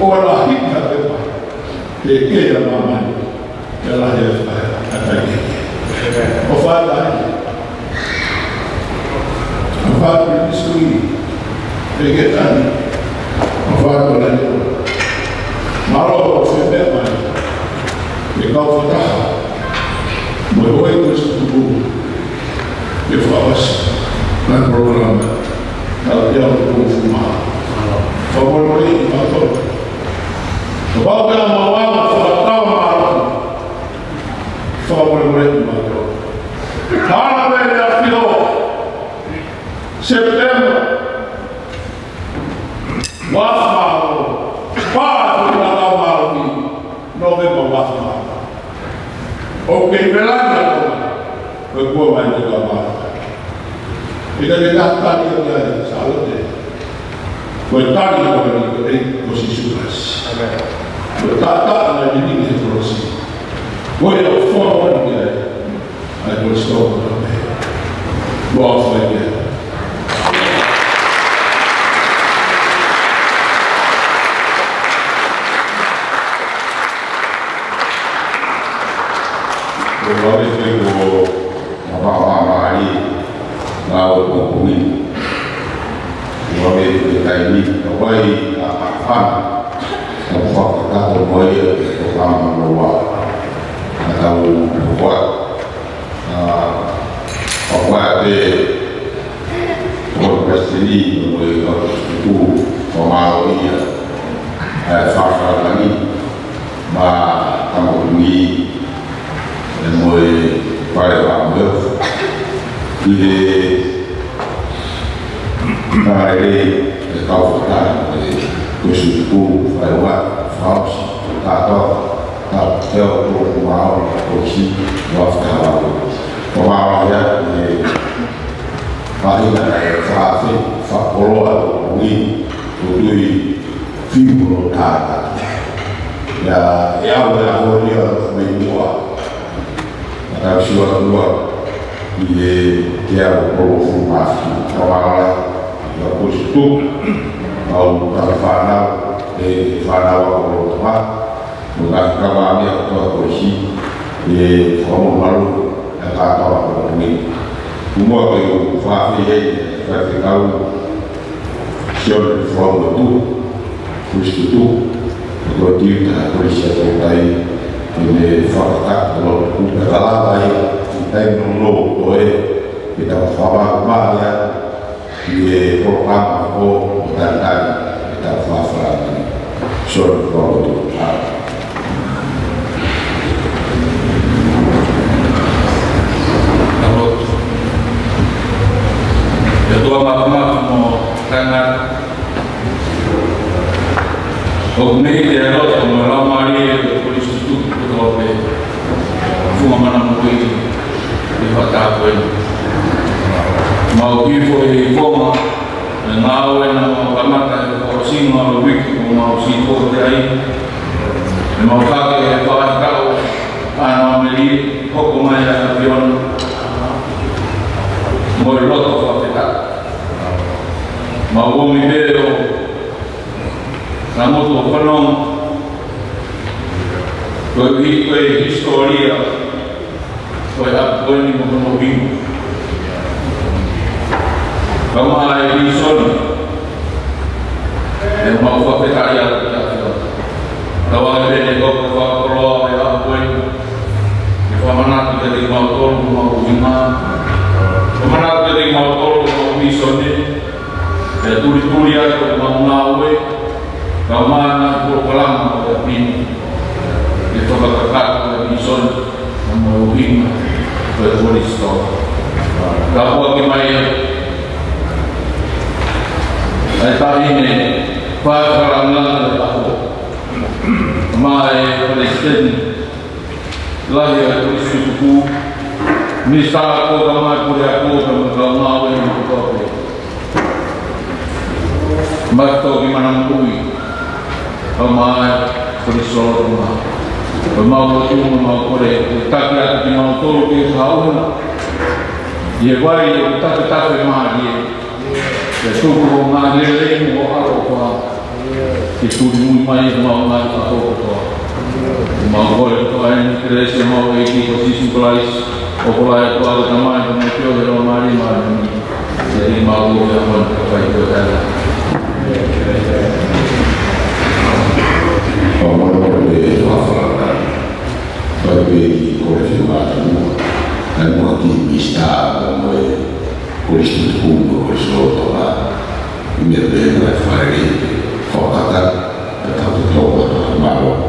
o la hiki da pa che era mamma ya la de o fa discutere vegetali ho fatto la malo se bene e causa ma voi questo tubo che fa un programma abbiamo consumato favore di fatto dopo che la mamma favore di fatto setembro wafmaro paatu na maroki novembro wafmaro okay belanda ko ko mai de gamar ida de tani ya salute ko tani ko ni ko si suras amen ko ta na ni ni trosi ko ya fo ni ai ko sto bo fa ni Kalau itu apa hari laut kumi, kalau itu ini kawai apa, tempat kita terbuai program luar atau buat apa berprestasi untuk itu pemalunya fasa lagi, bah kamu ini moi pare la meuf il est paré de Calfata que je trouve vraiment France d'accord teo pour moi aussi doit faire pour moi ya et Paris na fa polo oui lui fibre ta ya la volia mais moi a sua lua e que é o povo máximo trabalha na postura ao trabalhar e falar o tomar no trabalho todo hoje e como malu a cada comigo o modo que eu faço é para ficar o senhor de forma tu custo tu o dia da polícia está aí ini fakta kalau berkala baik kita menunggu doa kita faham ya di program aku dan kita faham sorry for itu kalau ketua mahkamah mau sangat Ogni dia harus melamari polis itu betul semua mana mungkin di kota pun mau kifoi koma mau yang kamata korsi mau wiki mau sipo dari mau kaki kau kau anu beli hukum aja avion mau loto fakta mau bumi belo Namun tu penuh bagi Buen ni mo bingo. Kama ai bison. Yang mau apa kaya tawag din ko pa ko ay apoy. Pamanat dari motor mau lima. Pamanat dari motor mau bison ni. Ya tuli-tuli ako mau nawe. Kamana ko kalam ko pin. Ito bakak ko bison mau lima. Polis to. Kapwa kimay ay tahine pagkarangan ako may Palestine lahir dari suku misal aku kamar kuda aku kamar yang aku bato gimana kui kamar perisol rumah mau cuma mau kuda tak ada di mau tol ke tahun dia bayi tak mah dia suku mengalir mau apa itu mulai mau apa mau boleh tuan kerja mau ini posisi kelas opolai itu ada teman yang itu ada mari jadi mau jangan apa itu ada orang boleh melakukan tapi konfirmasi dan mungkin bisa boleh questo punto, questo là, mi viene a fare focata, tanto troppo, ma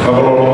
Kalau